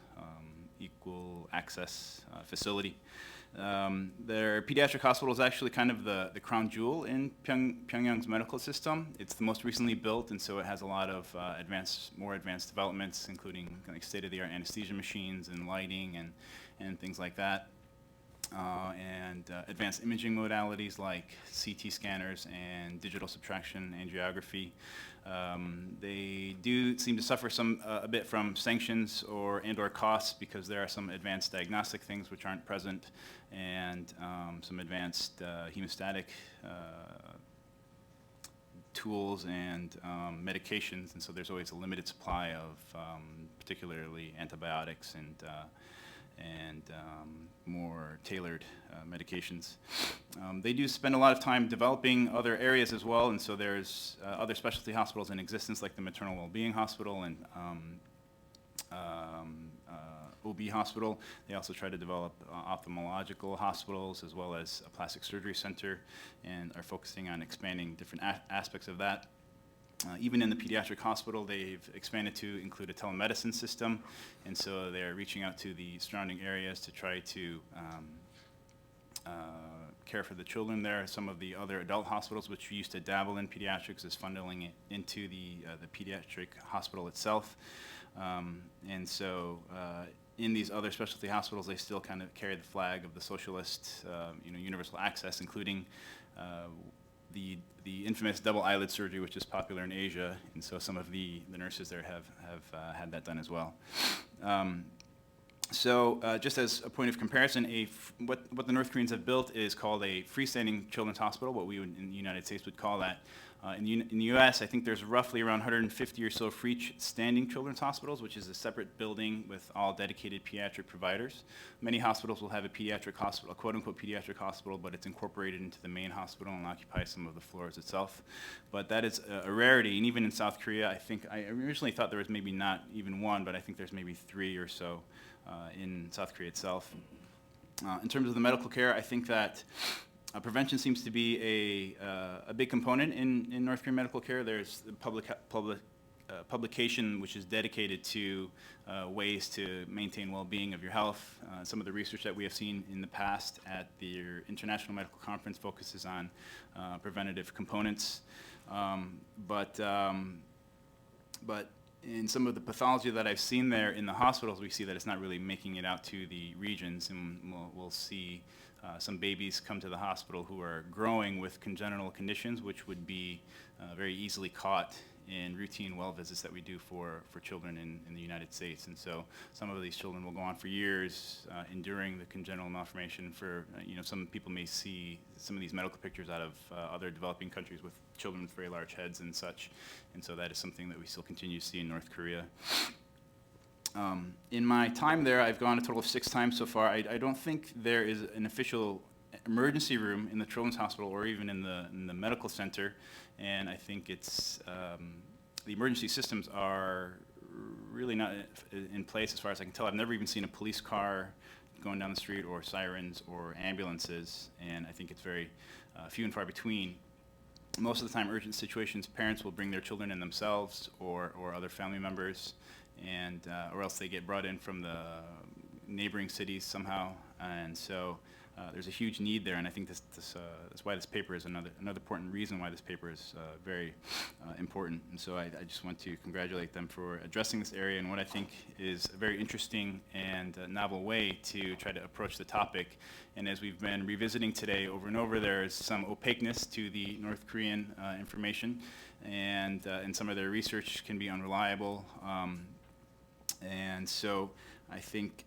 Speaker 7: access facility. Their pediatric hospital is actually kind of the crown jewel in Pyongyang's medical system. It's the most recently built, and so it has a lot of more advanced developments, including like state-of-the-art anesthesia machines and lighting and things like that. And advanced imaging modalities like CT scanners and digital subtraction angiography. They do seem to suffer a bit from sanctions or costs because there are some advanced diagnostic things which aren't present, and some advanced hemostatic tools and medications, and so there's always a limited supply of particularly antibiotics and more tailored medications. They do spend a lot of time developing other areas as well, and so there's other specialty hospitals in existence like the Maternal Wellbeing Hospital and OB Hospital. They also try to develop ophthalmological hospitals as well as a plastic surgery center, and are focusing on expanding different aspects of that. Even in the pediatric hospital, they've expanded to include a telemedicine system, and so they're reaching out to the surrounding areas to try to care for the children there. Some of the other adult hospitals which used to dabble in pediatrics is funneling it into the pediatric hospital itself. And so in these other specialty hospitals, they still kind of carry the flag of the socialist, universal access, including the infamous double eyelid surgery, which is popular in Asia, and so some of the nurses there have had that done as well. So just as a point of comparison, what the North Koreans have built is called a freestanding children's hospital, what we would in the United States would call that. In the U.S., I think there's roughly around 150 or so freestanding children's hospitals, which is a separate building with all dedicated pediatric providers. Many hospitals will have a pediatric hospital, a quote-unquote pediatric hospital, but it's incorporated into the main hospital and occupies some of the floors itself. But that is a rarity, and even in South Korea, I originally thought there was maybe not even one, but I think there's maybe 3 or so in South Korea itself. In terms of the medical care, I think that prevention seems to be a big component in North Korean medical care. There's the publication which is dedicated to ways to maintain well-being of your health. Some of the research that we have seen in the past at the International Medical Conference focuses on preventative components. But in some of the pathology that I've seen there in the hospitals, we see that it's not really making it out to the regions, and we'll see some babies come to the hospital who are growing with congenital conditions, which would be very easily caught in routine well visits that we do for children in the United States. And so some of these children will go on for years enduring the congenital malformation. Some people may see some of these medical pictures out of other developing countries with children with very large heads and such. And so that is something that we still continue to see in North Korea. In my time there, I've gone a total of 6 times so far. I don't think there is an official emergency room in the children's hospital or even in the medical center, and I think it's the emergency systems are really not in place as far as I can tell. I've never even seen a police car going down the street or sirens or ambulances, and I think it's very few and far between. Most of the time, urgent situations, parents will bring their children in themselves or other family members, and or else they get brought in from the neighboring cities somehow, and so there's a huge need there, and I think that's why this paper is another important reason why this paper is very important. And so I just want to congratulate them for addressing this area in what I think is a very interesting and novel way to try to approach the topic. And as we've been revisiting today over and over, there is some opaqueness to the North Korean information, and some of their research can be unreliable. And so I think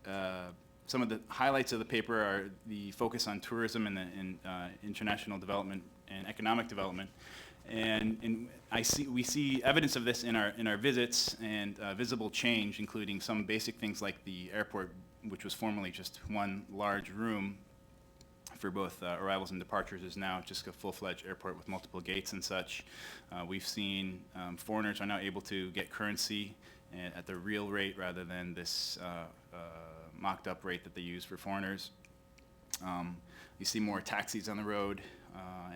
Speaker 7: some of the highlights of the paper are the focus on tourism and international development and economic development. And we see evidence of this in our visits and visible change, including some basic things like the airport, which was formerly just one large room for both arrivals and departures, is now just a full-fledged airport with multiple gates and such. We've seen foreigners are now able to get currency at the real rate rather than this mocked up rate that they use for foreigners. You see more taxis on the road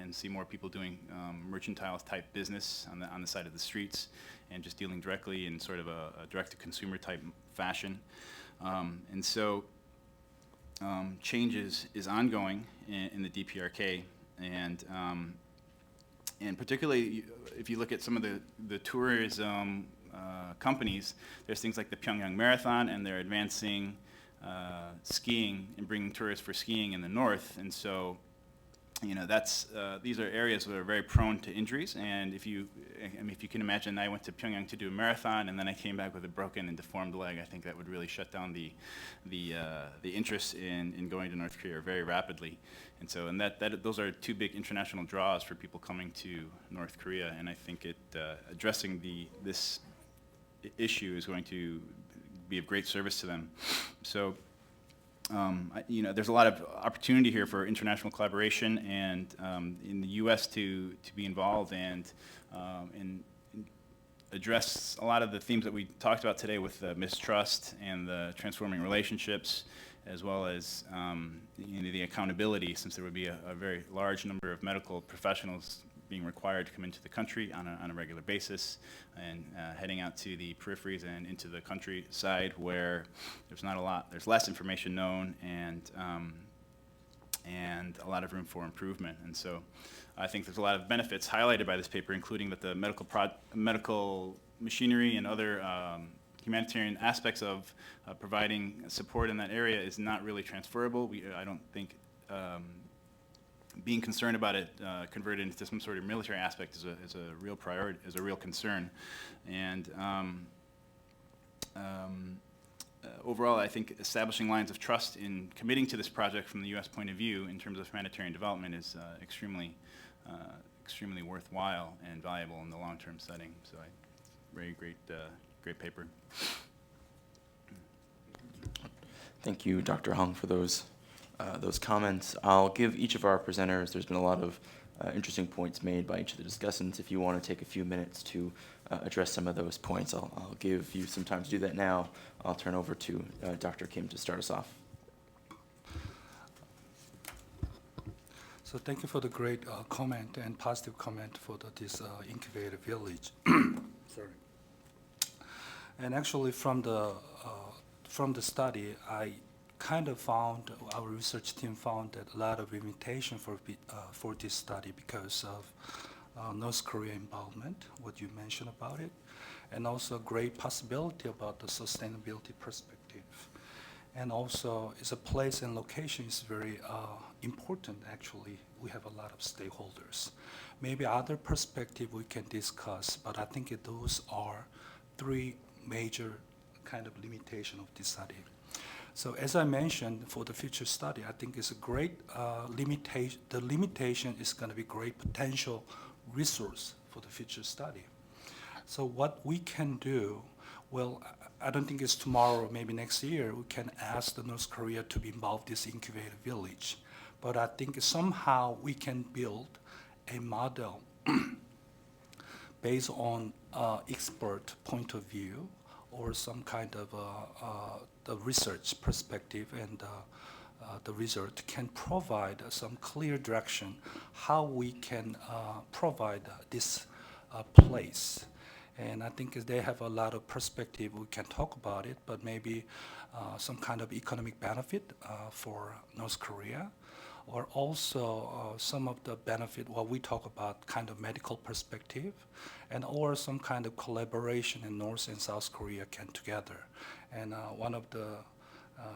Speaker 7: and see more people doing mercantile type business on the side of the streets and just dealing directly in sort of a direct-to-consumer type fashion. And so change is ongoing in the DPRK, and particularly if you look at some of the tourism companies, there's things like the Pyongyang Marathon, and they're advancing skiing and bringing tourists for skiing in the north. And so, these are areas that are very prone to injuries. And if you can imagine, I went to Pyongyang to do a marathon, and then I came back with a broken and deformed leg. I think that would really shut down the interest in going to North Korea very rapidly. And so, those are two big international draws for people coming to North Korea. And I think addressing this issue is going to be of great service to them. So, there's a lot of opportunity here for international collaboration, and in the U.S. to be involved and address a lot of the themes that we talked about today with the mistrust and the transforming relationships, as well as the accountability, since there would be a very large number of medical professionals being required to come into the country on a regular basis, and heading out to the peripheries and into the countryside where there's less information known, and a lot of room for improvement. And so I think there's a lot of benefits highlighted by this paper, including that the medical machinery and other humanitarian aspects of providing support in that area is not really transferable. I don't think being concerned about it converted into some sort of military aspect is a real priority, is a real concern. And overall, I think establishing lines of trust in committing to this project from the U.S. point of view in terms of humanitarian development is extremely worthwhile and valuable in the long-term setting. So, very great paper.
Speaker 1: Thank you, Dr. Hung, for those comments. I'll give each of our presenters, there's been a lot of interesting points made by each of the discussants. If you want to take a few minutes to address some of those points, I'll give you some time to do that now. I'll turn over to Dr. Kim to start us off.
Speaker 2: So thank you for the great comment and positive comment for this Incubating Village. Sorry. And actually, from the study, I kind of found, our research team found that a lot of limitation for this study because of North Korea involvement, what you mentioned about it, and also great possibility about the sustainability perspective. And also, it's a place and location is very important, actually. We have a lot of stakeholders. Maybe other perspective we can discuss, but I think those are three major kind of limitation of this study. So as I mentioned, for the future study, I think it's a great limitation. The limitation is going to be great potential resource for the future study. So what we can do, well, I don't think it's tomorrow or maybe next year, we can ask the North Korea to be involved in this Incubating Village. But I think somehow we can build a model based on expert point of view or some kind of the research perspective, and the result can provide some clear direction how we can provide this place. And I think they have a lot of perspective. We can talk about it, but maybe some kind of economic benefit for North Korea, or also some of the benefit, what we talk about, kind of medical perspective, and or some kind of collaboration in North and South Korea can together. And one of the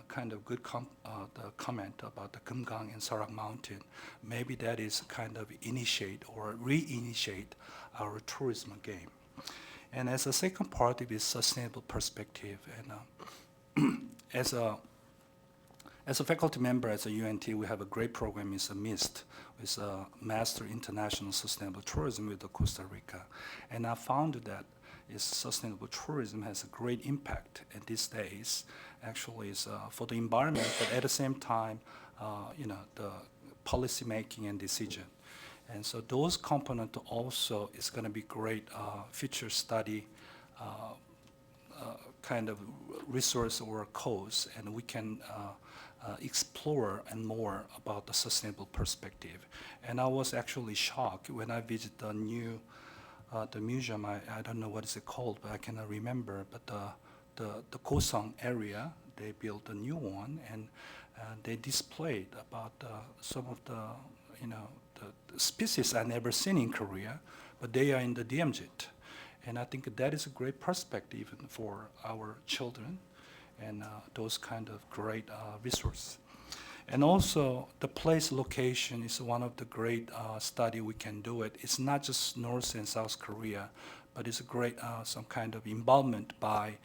Speaker 2: kind of good the comment about the Kumgang and Sarak Mountain, maybe that is kind of initiate or reinitiate our tourism game. And as a second part, it is sustainable perspective. And as a faculty member at the UNT, we have a great program, it's a MIST, with a Master International Sustainable Tourism with Costa Rica. And I found that sustainable tourism has a great impact in these days. Actually, is for the environment, but at the same time, the policy making and decision. And so those components also is going to be great future study kind of resource or course, and we can explore and more about the sustainable perspective. And I was actually shocked when I visited the new the museum. I don't know what is it called, but I cannot remember. But the Gosong area, they built a new one, and they displayed about some of the the species I never seen in Korea, but they are in the DMZ. And I think that is a great perspective for our children, and those kind of great resource. And also, the place location is one of the great study we can do it. It's not just North and South Korea, but it's a great some kind of involvement by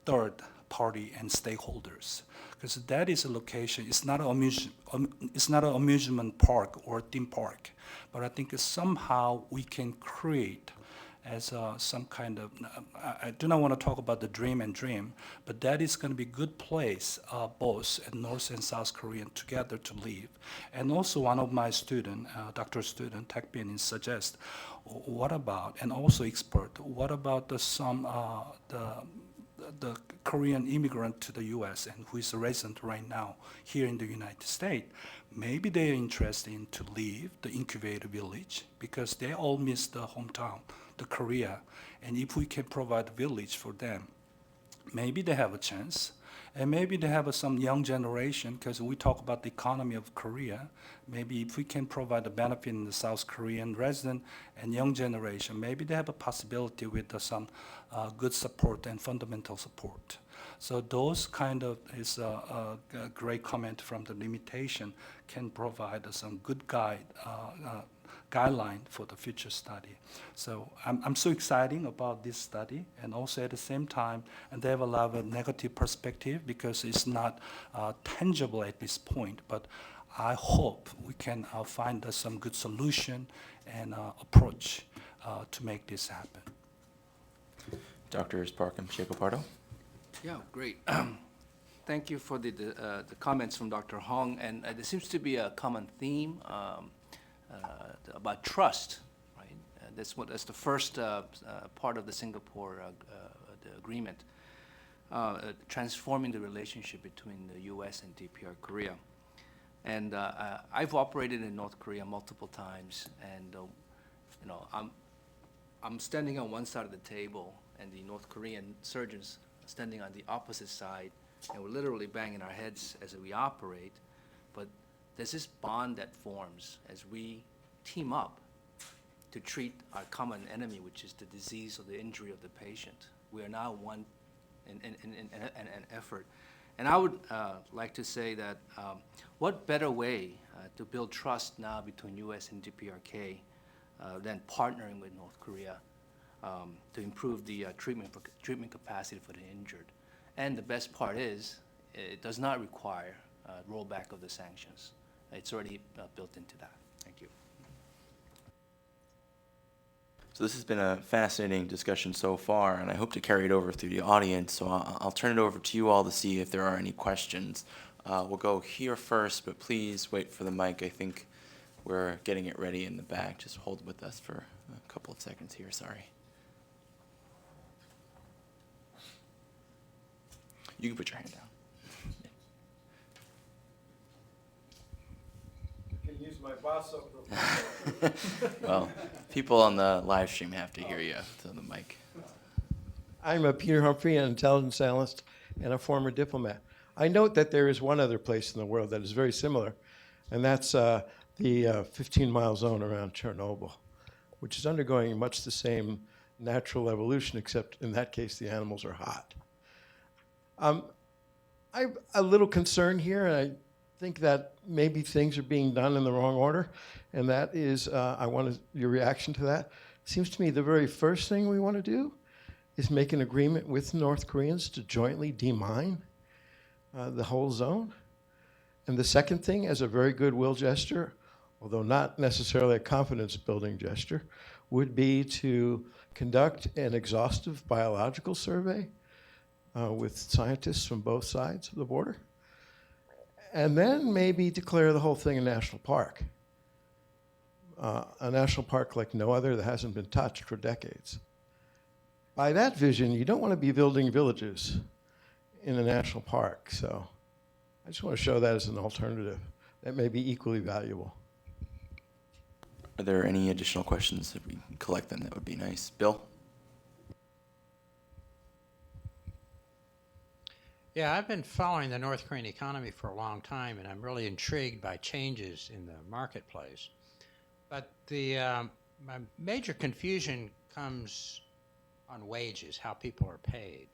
Speaker 2: third party and stakeholders, because that is a location. It's not an amusement park or theme park, but I think somehow we can create as some kind of, I do not want to talk about the dream, but that is going to be a good place, both in North and South Korea together to live. And also one of my student, doctoral student, Tech Bin, suggest, what about, and also expert, what about the Korean immigrant to the U.S. and who is a resident right now here in the United States? Maybe they are interested in to leave the Incubator Village because they all miss the hometown, the Korea. And if we can provide a village for them, maybe they have a chance. And maybe they have some young generation, because we talk about the economy of Korea. Maybe if we can provide a benefit in the South Korean resident and young generation, maybe they have a possibility with some good support and fundamental support. So those kind of is a great comment from the limitation can provide some good guideline for the future study. So I'm so excited about this study, and also at the same time, and they have a lot of negative perspective because it's not tangible at this point, but I hope we can find some good solution and approach to make this happen.
Speaker 1: Drs. Park and Pacheco, Pardo.
Speaker 4: Yeah, great. Thank you for the comments from Dr. Hong, and there seems to be a common theme about trust, right? That's the first part of the Singapore the agreement, transforming the relationship between the U.S. and DPR Korea. And I've operated in North Korea multiple times, and I'm standing on one side of the table, and the North Korean surgeons standing on the opposite side, and we're literally banging our heads as we operate. But there's this bond that forms as we team up to treat our common enemy, which is the disease or the injury of the patient. We are now one in an effort. And I would like to say that what better way to build trust now between U.S. and DPRK than partnering with North Korea to improve the treatment capacity for the injured. And the best part is, it does not require rollback of the sanctions. It's already built into that. Thank you.
Speaker 1: So this has been a fascinating discussion so far, and I hope to carry it over through the audience. So I'll turn it over to you all to see if there are any questions. We'll go here first, but please wait for the mic. I think we're getting it ready in the back. Just hold with us for a couple of seconds here, sorry. You can put your hand down.
Speaker 8: Okay. can use my boss over the
Speaker 1: Well, people on the live stream have to hear you to the mic.
Speaker 8: I'm Peter Humphrey, an intelligence analyst and a former diplomat. I note that there is one other place in the world that is very similar, and that's the 15-mile zone around Chernobyl, which is undergoing much the same natural evolution, except in that case the animals are hot. I'm a little concerned here, and I think that maybe things are being done in the wrong order, and that is, I want your reaction to that. Seems to me the very first thing we want to do is make an agreement with North Koreans to jointly demine the whole zone. And the second thing, as a very goodwill gesture, although not necessarily a confidence-building gesture, would be to conduct an exhaustive biological survey with scientists from both sides of the border, and then maybe declare the whole thing a national park. A national park like no other that hasn't been touched for decades. By that vision, you don't want to be building villages in a national park, so I just want to show that as an alternative that may be equally valuable.
Speaker 1: Are there any additional questions? If we can collect them, that would be nice. Bill?
Speaker 9: Yeah, I've been following the North Korean economy for a long time, and I'm really intrigued by changes in the marketplace. But my major confusion comes on wages, how people are paid,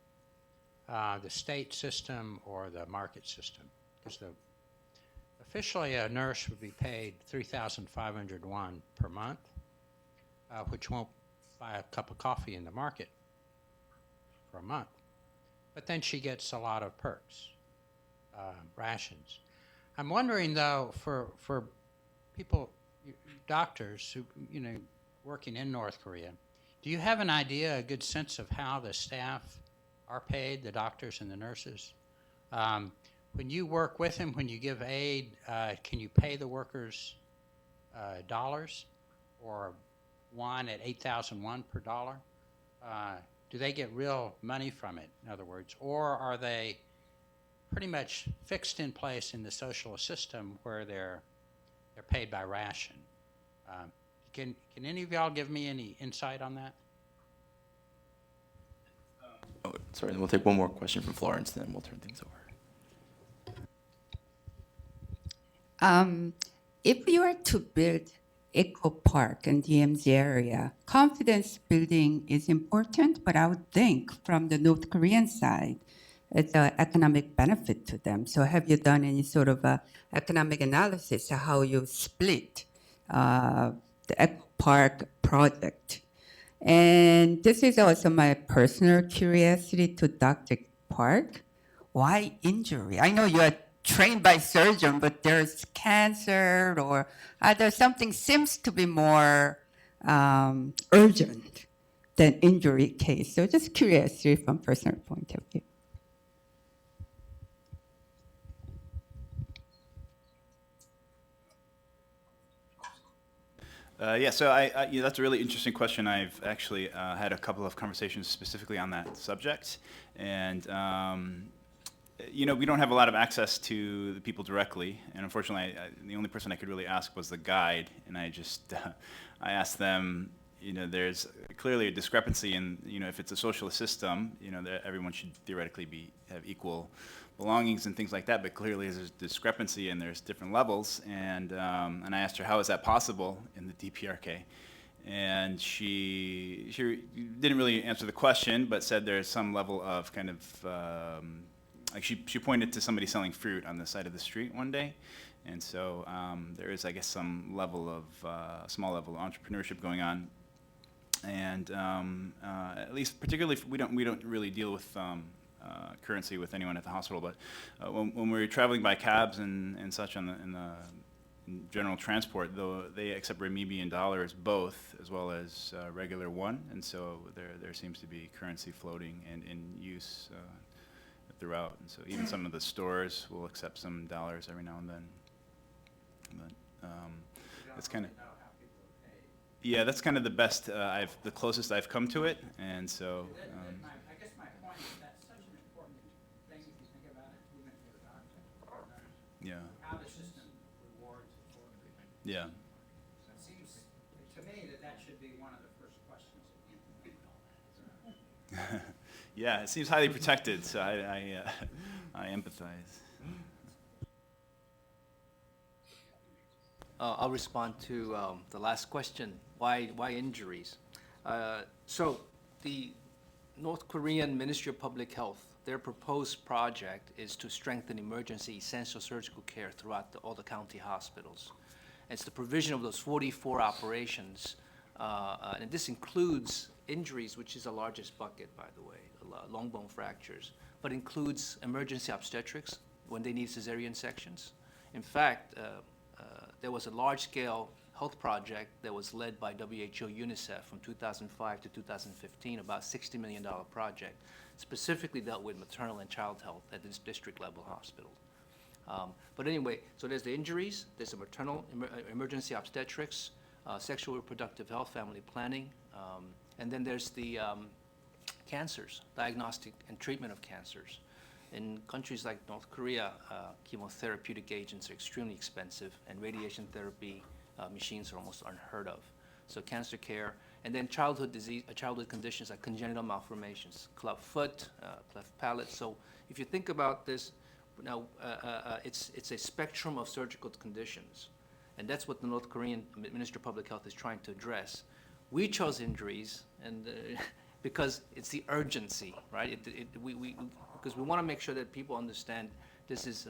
Speaker 9: the state system or the market system. Because officially a nurse would be paid 3,500 won per month, which won't buy a cup of coffee in the market for a month. But then she gets a lot of perks, rations. I'm wondering though, for people, doctors who, working in North Korea, do you have an idea, a good sense of how the staff are paid, the doctors and the nurses? When you work with them, when you give aid, can you pay the workers dollars or won at 8,000 won per dollar? Do they get real money from it, in other words? Or are they pretty much fixed in place in the socialist system where they're paid by ration? Can any of y'all give me any insight on that?
Speaker 1: Oh, sorry, we'll take one more question from Florence, then we'll turn things over.
Speaker 10: If you are to build eco park in DMZ area, confidence building is important, but I would think from the North Korean side, it's an economic benefit to them. So have you done any sort of economic analysis of how you split the eco park project? And this is also my personal curiosity to Dr. Park. Why injury? I know you are trained by surgeon, but there's cancer or there something seems to be more urgent than injury case. So just curiosity from personal point of view.
Speaker 7: Yeah, so that's a really interesting question. I've actually had a couple of conversations specifically on that subject, and we don't have a lot of access to the people directly, and unfortunately, the only person I could really ask was the guide, and I asked them, there's clearly a discrepancy in, if it's a socialist system, that everyone should theoretically have equal belongings and things like that, but clearly there's discrepancy and there's different levels, and I asked her, how is that possible in the DPRK? And she didn't really answer the question, but said there's some level of kind of, like she pointed to somebody selling fruit on the side of the street one day, and so there is, I guess, some level of, small level of entrepreneurship going on, and at least particularly, we don't really deal with currency with anyone at the hospital, but when we're traveling by cabs and such in the general transport, though they accept renminbi and dollars both, as well as regular won, and so there seems to be currency floating and in use throughout, and so even some of the stores will accept some dollars every now and then. But it's kind of, yeah, that's kind of the best the closest I've come to it, and so.
Speaker 9: I guess my point is that's such an important thing if you think about it, even for the doctor or nurse.
Speaker 7: Yeah.
Speaker 9: How the system rewards for
Speaker 7: Yeah.
Speaker 9: It seems to me that should be one of the first questions.
Speaker 7: Yeah, it seems highly protected, so I empathize.
Speaker 4: I'll respond to the last question. Why injuries? So the North Korean Ministry of Public Health, their proposed project is to strengthen emergency essential surgical care throughout all the county hospitals. It's the provision of those 44 operations, and this includes injuries, which is the largest bucket, by the way, long bone fractures, but includes emergency obstetrics when they need cesarean sections. In fact, there was a large-scale health project that was led by WHO UNICEF from 2005 to 2015, about $60 million project, specifically dealt with maternal and child health at this district-level hospital. But anyway, so there's the injuries, there's the maternal emergency obstetrics, sexual reproductive health, family planning, and then there's the cancers, diagnostic and treatment of cancers. In countries like North Korea, chemotherapeutic agents are extremely expensive, and radiation therapy machines are almost unheard of. So cancer care, and then childhood conditions like congenital malformations, club foot, cleft palate. So if you think about this, now it's a spectrum of surgical conditions, and that's what the North Korean Ministry of Public Health is trying to address. We chose injuries, and because it's the urgency, right? Because we want to make sure that people understand this is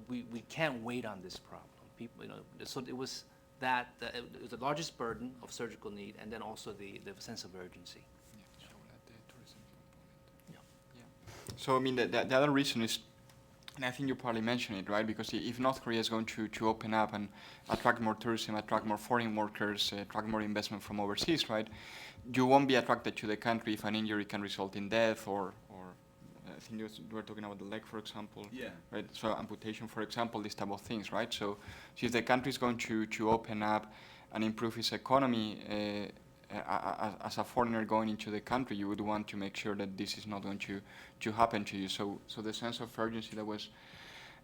Speaker 4: we can't wait on this problem. People, so it was that it was the largest burden of surgical need, and then also the sense of urgency.
Speaker 5: Yeah. So I mean the other reason is, and I think you probably mentioned it, right? Because if North Korea is going to open up and attract more tourism, attract more foreign workers, attract more investment from overseas, right? You won't be attracted to the country if an injury can result in death or I think you were talking about the leg, for example.
Speaker 7: Yeah.
Speaker 5: Right. So amputation, for example, these type of things, right? So if the country is going to open up and improve its economy, as a foreigner going into the country, you would want to make sure that this is not going to happen to you. So the sense of urgency that was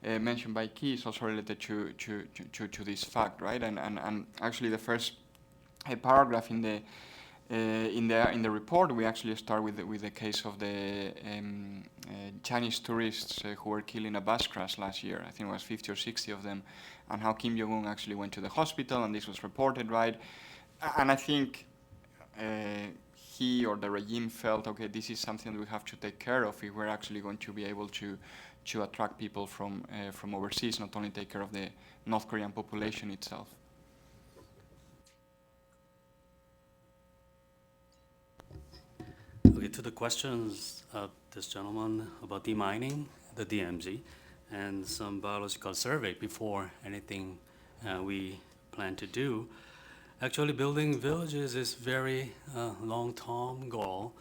Speaker 5: mentioned by Key is also related to this fact, right? And actually the first paragraph in the report, we actually start with the case of the Chinese tourists who were killed in a bus crash last year. I think it was 50 or 60 of them, and how Kim Jong-un actually went to the hospital, and this was reported, right? And I think he or the regime felt, okay, this is something that we have to take care of if we're actually going to be able to attract people from overseas, not only take care of the North Korean population itself.
Speaker 6: Okay, to the questions of this gentleman about demining the DMZ and some biological survey before anything we plan to do. Actually, building villages is very long-term goal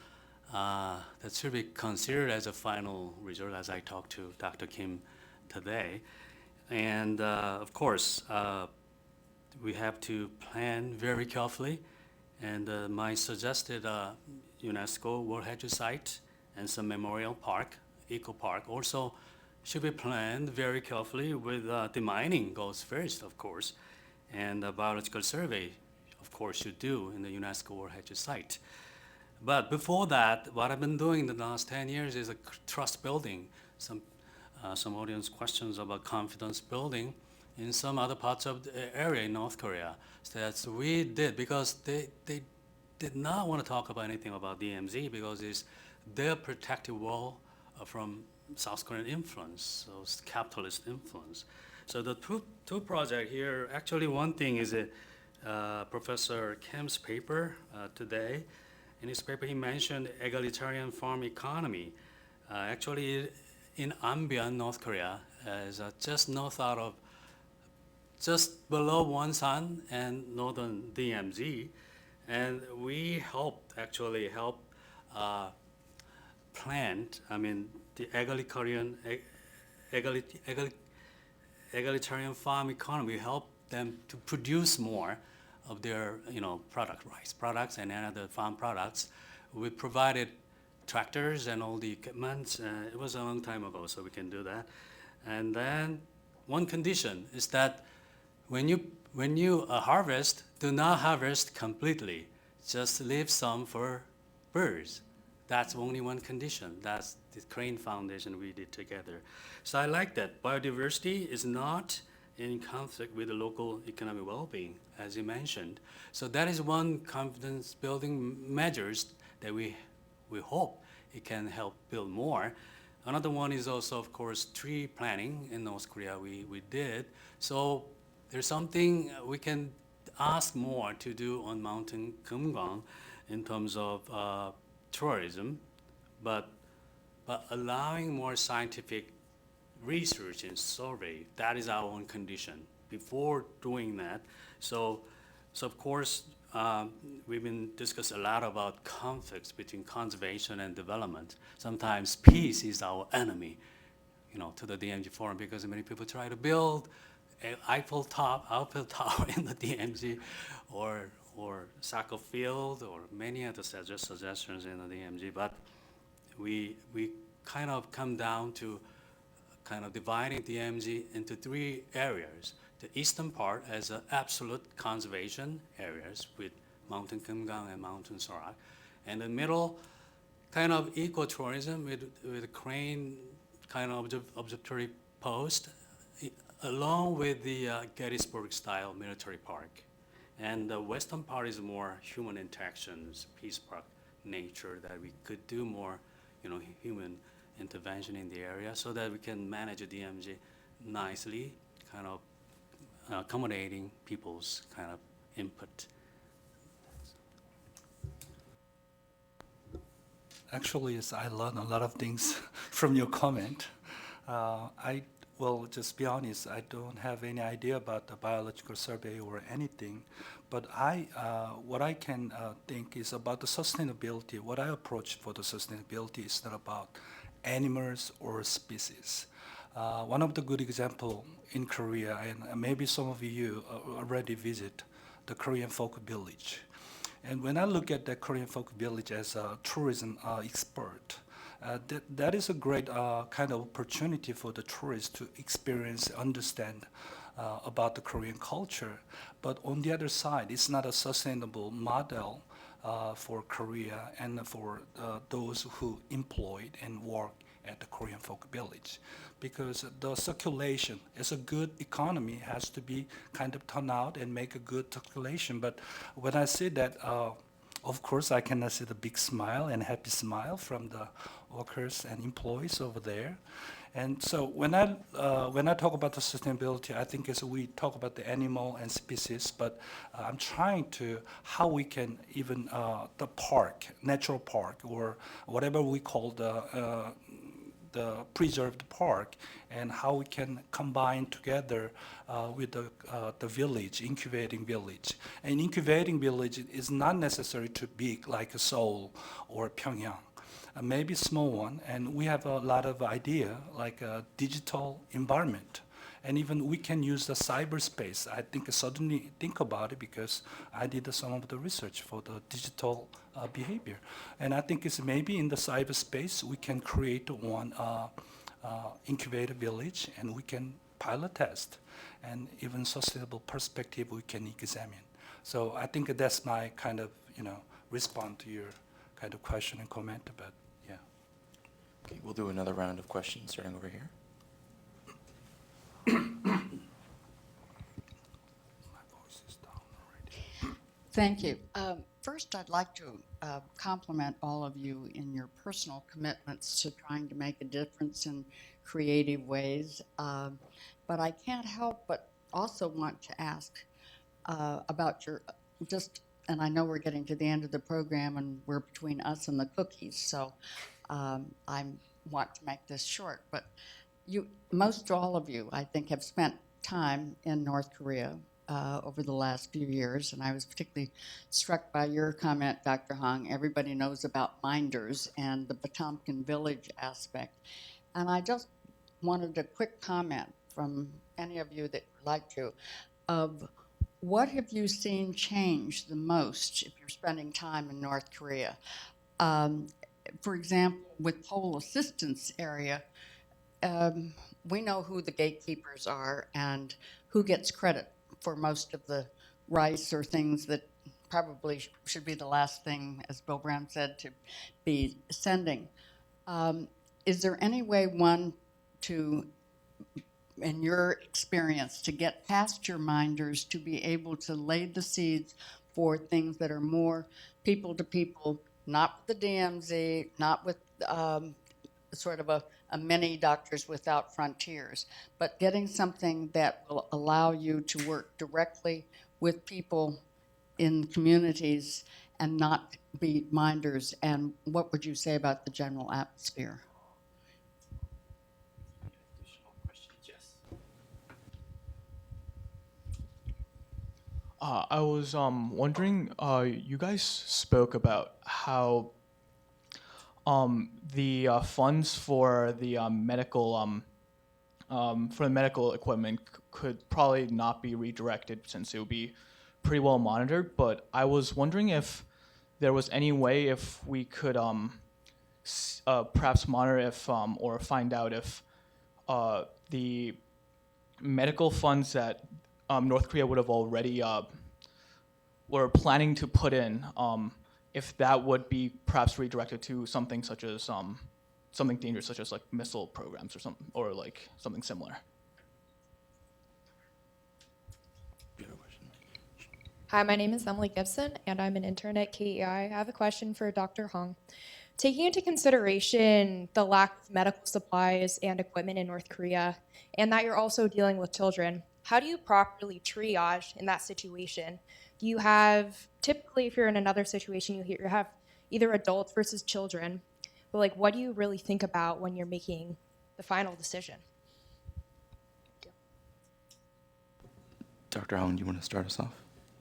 Speaker 6: that should be considered as a final result, as I talked to Dr. Kim today. And of course, we have to plan very carefully. And my suggested UNESCO World Heritage Site and some memorial park, eco park, also should be planned very carefully with the mining goes first, of course, and the biological survey, of course, should do in the UNESCO World Heritage Site. But before that, what I've been doing in the last 10 years is a trust building. Some audience questions about confidence building in some other parts of the area in North Korea. So that's what we did, because they did not want to talk about anything about DMZ because it's their protective wall from South Korean influence, so it's capitalist influence. So the two projects here, actually one thing is Professor Kim's paper today. In his paper, he mentioned egalitarian farm economy. Actually, in Ambien, North Korea, is just north out of, just below Wonsan and northern DMZ. And we actually help plant, the egalitarian farm economy. We help them to produce more of their, rice products and other farm products. We provided tractors and all the equipment. It was a long time ago, so we can do that. And then one condition is that when you harvest, do not harvest completely. Just leave some for birds. That's only one condition. That's the Crane Foundation we did together. So I like that. Biodiversity is not in conflict with the local economic well-being, as you mentioned. So that is one confidence building measures that we hope it can help build more. Another one is also, of course, tree planting in North Korea we did. So there's something we can ask more to do on Mountain Kumgang in terms of tourism, but allowing more scientific research and survey. That is our own condition. Before doing that, so of course, we've been discussing a lot about conflicts between conservation and development. Sometimes peace is our enemy, to the DMZ Forum, because many people try to build an Eiffel Tower in the DMZ, or soccer field, or many other suggestions in the DMZ. But we kind of come down to kind of dividing DMZ into three areas. The eastern part as absolute conservation areas with Mountain Kumgang and Mountain Sorak. And the middle, kind of ecotourism with Crane kind of observatory post, along with the Gettysburg-style military park. And the western part is more human interactions, peace park nature, that we could do more, human intervention in the area so that we can manage the DMZ nicely, kind of accommodating people's kind of input.
Speaker 2: Actually, yes, I learned a lot of things from your comment. I will just be honest, I don't have any idea about the biological survey or anything, but what I can think is about the sustainability. What I approach for the sustainability is not about animals or species. One of the good example in Korea, and maybe some of you already visit the Korean folk village. And when I look at the Korean folk village as a tourism expert, that is a great kind of opportunity for the tourists to experience, understand about the Korean culture. But on the other side, it's not a sustainable model for Korea and for those who employed and work at the Korean folk village, because the circulation as a good economy has to be kind of turn out and make a good circulation. But when I see that, of course, I cannot see the big smile and happy smile from the workers and employees over there. And so when I talk about the sustainability, I think as we talk about the animal and species, but I'm trying to how we can even the park, natural park, or whatever we call the preserved park, and how we can combine together with the village, incubating village. And incubating village is not necessary to big like Seoul or Pyongyang. Maybe small one, and we have a lot of idea like a digital environment. And even we can use the cyberspace. I think suddenly think about it because I did some of the research for the digital behavior. And I think it's maybe in the cyberspace we can create one incubator village, and we can pilot test, and even sustainable perspective we can examine. So I think that's my kind of respond to your kind of question and comment. But yeah.
Speaker 1: Okay, we'll do another round of questions starting over here.
Speaker 11: Thank you. First, I'd like to compliment all of you in your personal commitments to trying to make a difference in creative ways. But I can't help but also want to ask about your and I know we're getting to the end of the program and we're between us and the cookies, so I want to make this short. But most all of you, I think, have spent time in North Korea over the last few years, and I was particularly struck by your comment, Dr. Hong. Everybody knows about minders and the Potemkin village aspect. And I just wanted a quick comment from any of you that would like to, of what have you seen change the most if you're spending time in North Korea? For example, with pole assistance area, we know who the gatekeepers are and who gets credit for most of the rice or things that probably should be the last thing, as Bill Brown said, to be sending. Is there any way, one, to, in your experience, to get past your minders, to be able to lay the seeds for things that are more people to people, not with the DMZ, not with sort of a mini Doctors Without Frontiers, but getting something that will allow you to work directly with people in communities and not be minders? And what would you say about the general atmosphere?
Speaker 12: I was wondering, you guys spoke about how the funds for the medical equipment could probably not be redirected since it would be pretty well monitored. But I was wondering if there was any way if we could perhaps monitor if or find out if the medical funds that North Korea would have already were planning to put in, if that would be perhaps redirected to something such as something dangerous, such as like missile programs or something, or like something similar.
Speaker 13: Hi, my name is Emily Gibson, and I'm an intern at KEI. I have a question for Dr. Hong. Taking into consideration the lack of medical supplies and equipment in North Korea, and that you're also dealing with children, how do you properly triage in that situation? Do you have, typically if you're in another situation, you have either adults versus children, but like what do you really think about when you're making the final decision?
Speaker 1: Dr. Hong, do you want to start us off?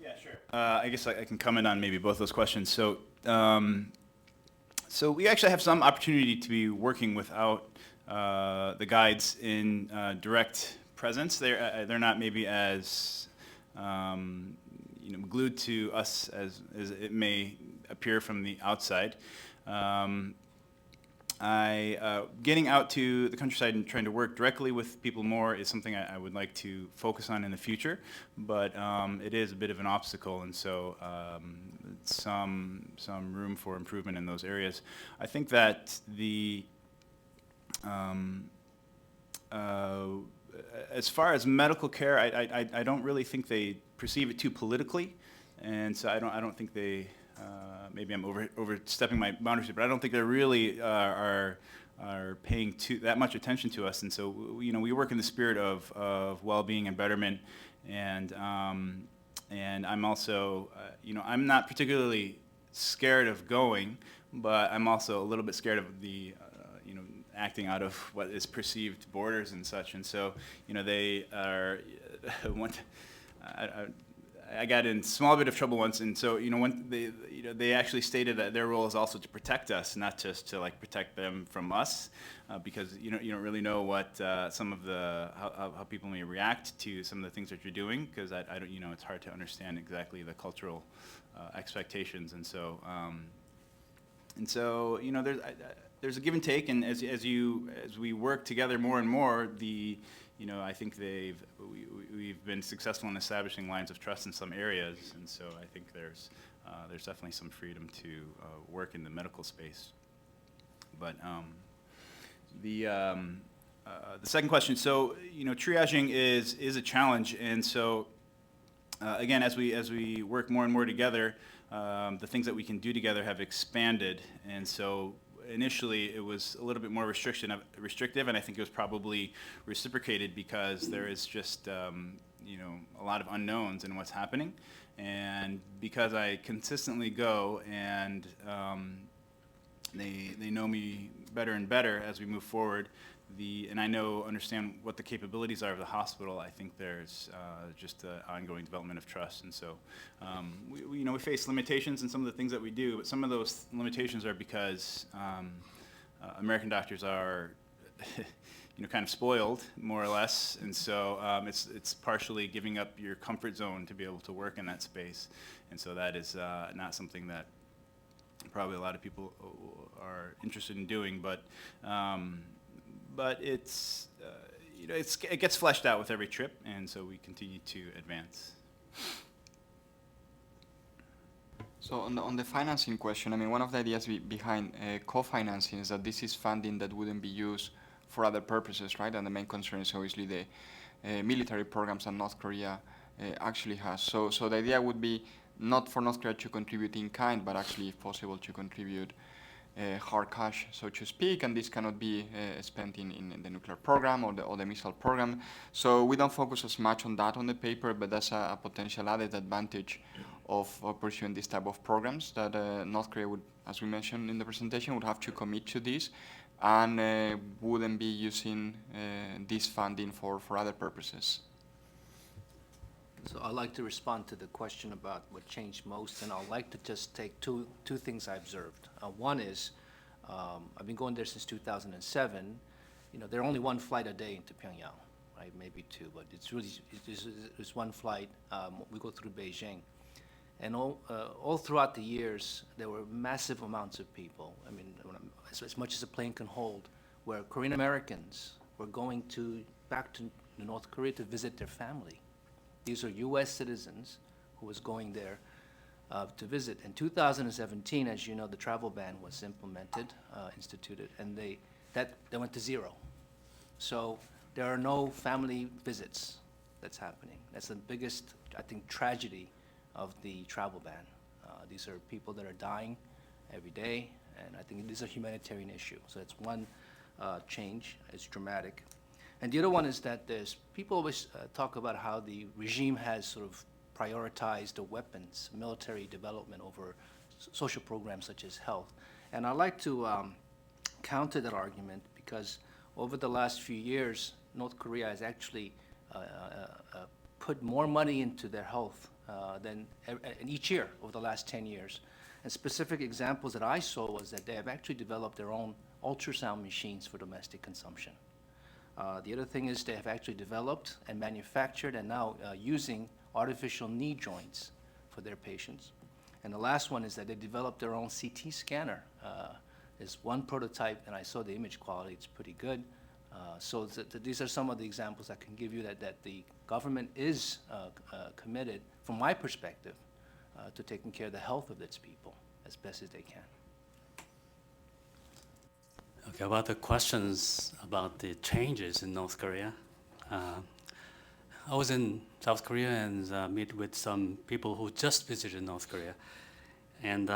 Speaker 7: Yeah, sure. I guess I can comment on maybe both those questions. So, so we actually have some opportunity to be working without the guides in direct presence. They're not maybe as glued to us as it may appear from the outside. Getting out to the countryside and trying to work directly with people more is something I would like to focus on in the future, but it is a bit of an obstacle, and so some room for improvement in those areas. I think that as far as medical care, I don't really think they perceive it too politically, and so I don't think they. Maybe I'm overstepping my boundaries, but I don't think they really are paying that much attention to us. And so we work in the spirit of well-being and betterment, and I'm also I'm not particularly scared of going, but I'm also a little bit scared of the acting out of what is perceived borders and such. And so they are I got in a small bit of trouble once, and so when they actually stated that their role is also to protect us, not just to like protect them from us, because you don't really know what some of the how people may react to some of the things that you're doing, because I don't it's hard to understand exactly the cultural expectations, and so there's a give and take, and as we work together more and more, I think we've been successful in establishing lines of trust in some areas, and so I think there's definitely some freedom to work in the medical space. But the second question, so triaging is a challenge, and so again, as we work more and more together, the things that we can do together have expanded, and so. Initially, it was a little bit more restrictive, and I think it was probably reciprocated because there is just a lot of unknowns in what's happening, and because I consistently go and they know me better and better as we move forward. And I understand what the capabilities are of the hospital. I think there's just an ongoing development of trust, and so we face limitations in some of the things that we do, but some of those limitations are because American doctors are kind of spoiled, more or less, and so it's partially giving up your comfort zone to be able to work in that space, and so that is not something that probably a lot of people are interested in doing, but it's it gets fleshed out with every trip, and so we continue to advance.
Speaker 5: So on the financing question, I mean, one of the ideas behind co-financing is that this is funding that wouldn't be used for other purposes, right? And the main concern is obviously the military programs that North Korea actually has. So the idea would be not for North Korea to contribute in kind, but actually, if possible, to contribute hard cash, so to speak, and this cannot be spent in the nuclear program or the missile program. So we don't focus as much on that on the paper, but that's a potential added advantage of pursuing this type of programs that North Korea would, as we mentioned in the presentation, would have to commit to this and wouldn't be using this funding for other purposes.
Speaker 4: So I'd like to respond to the question about what changed most, and I'd like to just take two things I observed. One is, I've been going there since 2007. You know, there are only one flight a day into Pyongyang, right? Maybe two, but it's one flight. We go through Beijing. And all throughout the years, there were massive amounts of people. I mean, as much as a plane can hold, where Korean Americans were going back to North Korea to visit their family. These are U.S. citizens who was going there to visit. In 2017, as you know, the travel ban was instituted, and they went to zero. So there are no family visits that's happening. That's the biggest, I think, tragedy of the travel ban. These are people that are dying every day, and I think this is a humanitarian issue. So it's one change. It's dramatic. And the other one is that people always talk about how the regime has sort of prioritized the weapons, military development over social programs such as health. And I'd like to counter that argument, because over the last few years, North Korea has actually put more money into their health than in each year over the last 10 years. And specific examples that I saw was that they have actually developed their own ultrasound machines for domestic consumption. The other thing is they have actually developed and manufactured and now using artificial knee joints for their patients. And the last one is that they developed their own CT scanner. There's one prototype, and I saw the image quality, it's pretty good. So these are some of the examples I can give you that the government is committed, from my perspective, to taking care of the health of its people as best as they can.
Speaker 6: Okay, about the questions about the changes in North Korea. I was in South Korea and meet with some people who just visited North Korea. And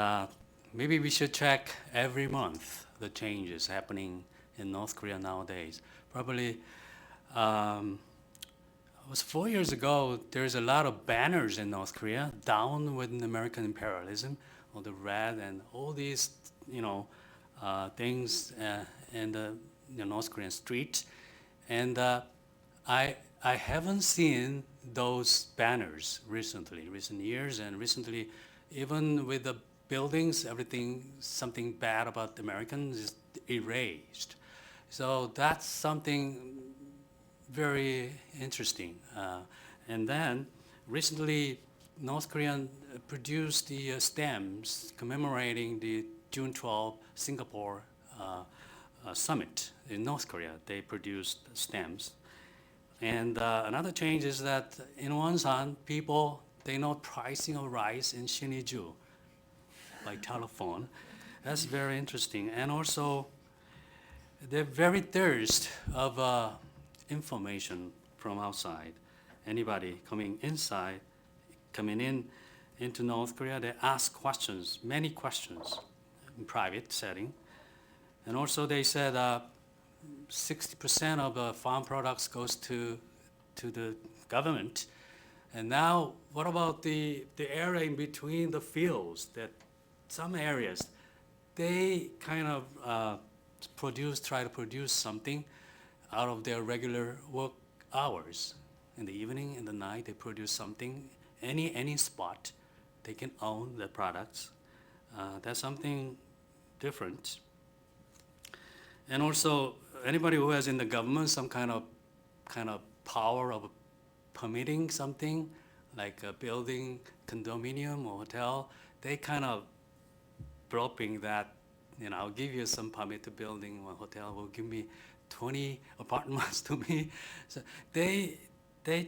Speaker 6: maybe we should check every month the changes happening in North Korea nowadays. Probably, it was 4 years ago, there's a lot of banners in North Korea, down with American imperialism, all the red and all these, things in the North Korean street. And I haven't seen those banners recent years, and recently, even with the buildings, something bad about the Americans is erased. So that's something very interesting. And then recently, North Korea produced the stamps commemorating the June 12 Singapore summit in North Korea. They produced stamps. And another change is that in Wonsan, people, they know pricing of rice in Siniju by telephone. That's very interesting. And also, they're very thirst of information from outside. Anybody coming in into North Korea, they ask questions, many questions in private setting. And also they said 60% of farm products goes to the government. And now, what about the area in between the fields? That some areas, they kind of try to produce something out of their regular work hours. In the evening, in the night, they produce something. Any spot, they can own the products. That's something different. And also, anybody who has in the government some kind of power of permitting something, like a building, condominium or hotel, they kind of brokering that, I'll give you some permit to building a hotel, will give me 20 apartments to me. So they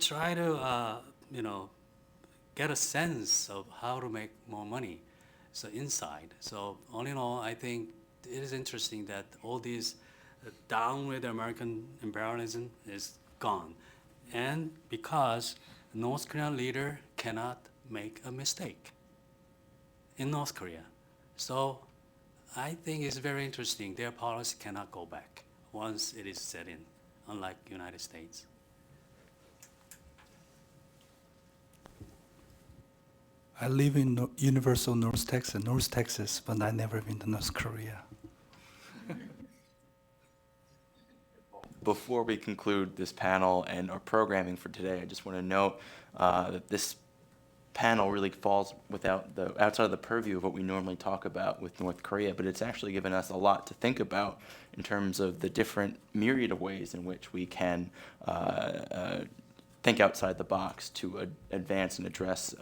Speaker 6: try to, get a sense of how to make more money, so inside. So all in all, I think it is interesting that all these down with American imperialism is gone. And because North Korean leader cannot make a mistake in North Korea. So I think it's very interesting. Their policy cannot go back once it is set in, unlike United States.
Speaker 2: I live in Universal North Texas, but I never been to North Korea.
Speaker 1: Before we conclude this panel and our programming for today, I just want to note that this panel really falls outside of the purview of what we normally talk about with North Korea, but it's actually given us a lot to think about in terms of the different myriad of ways in which we can think outside the box to advance and address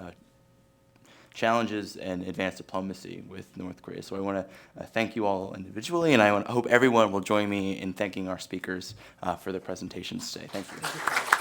Speaker 1: challenges and advance diplomacy with North Korea. So I want to thank you all individually, and I hope everyone will join me in thanking our speakers for their presentations today. Thank you.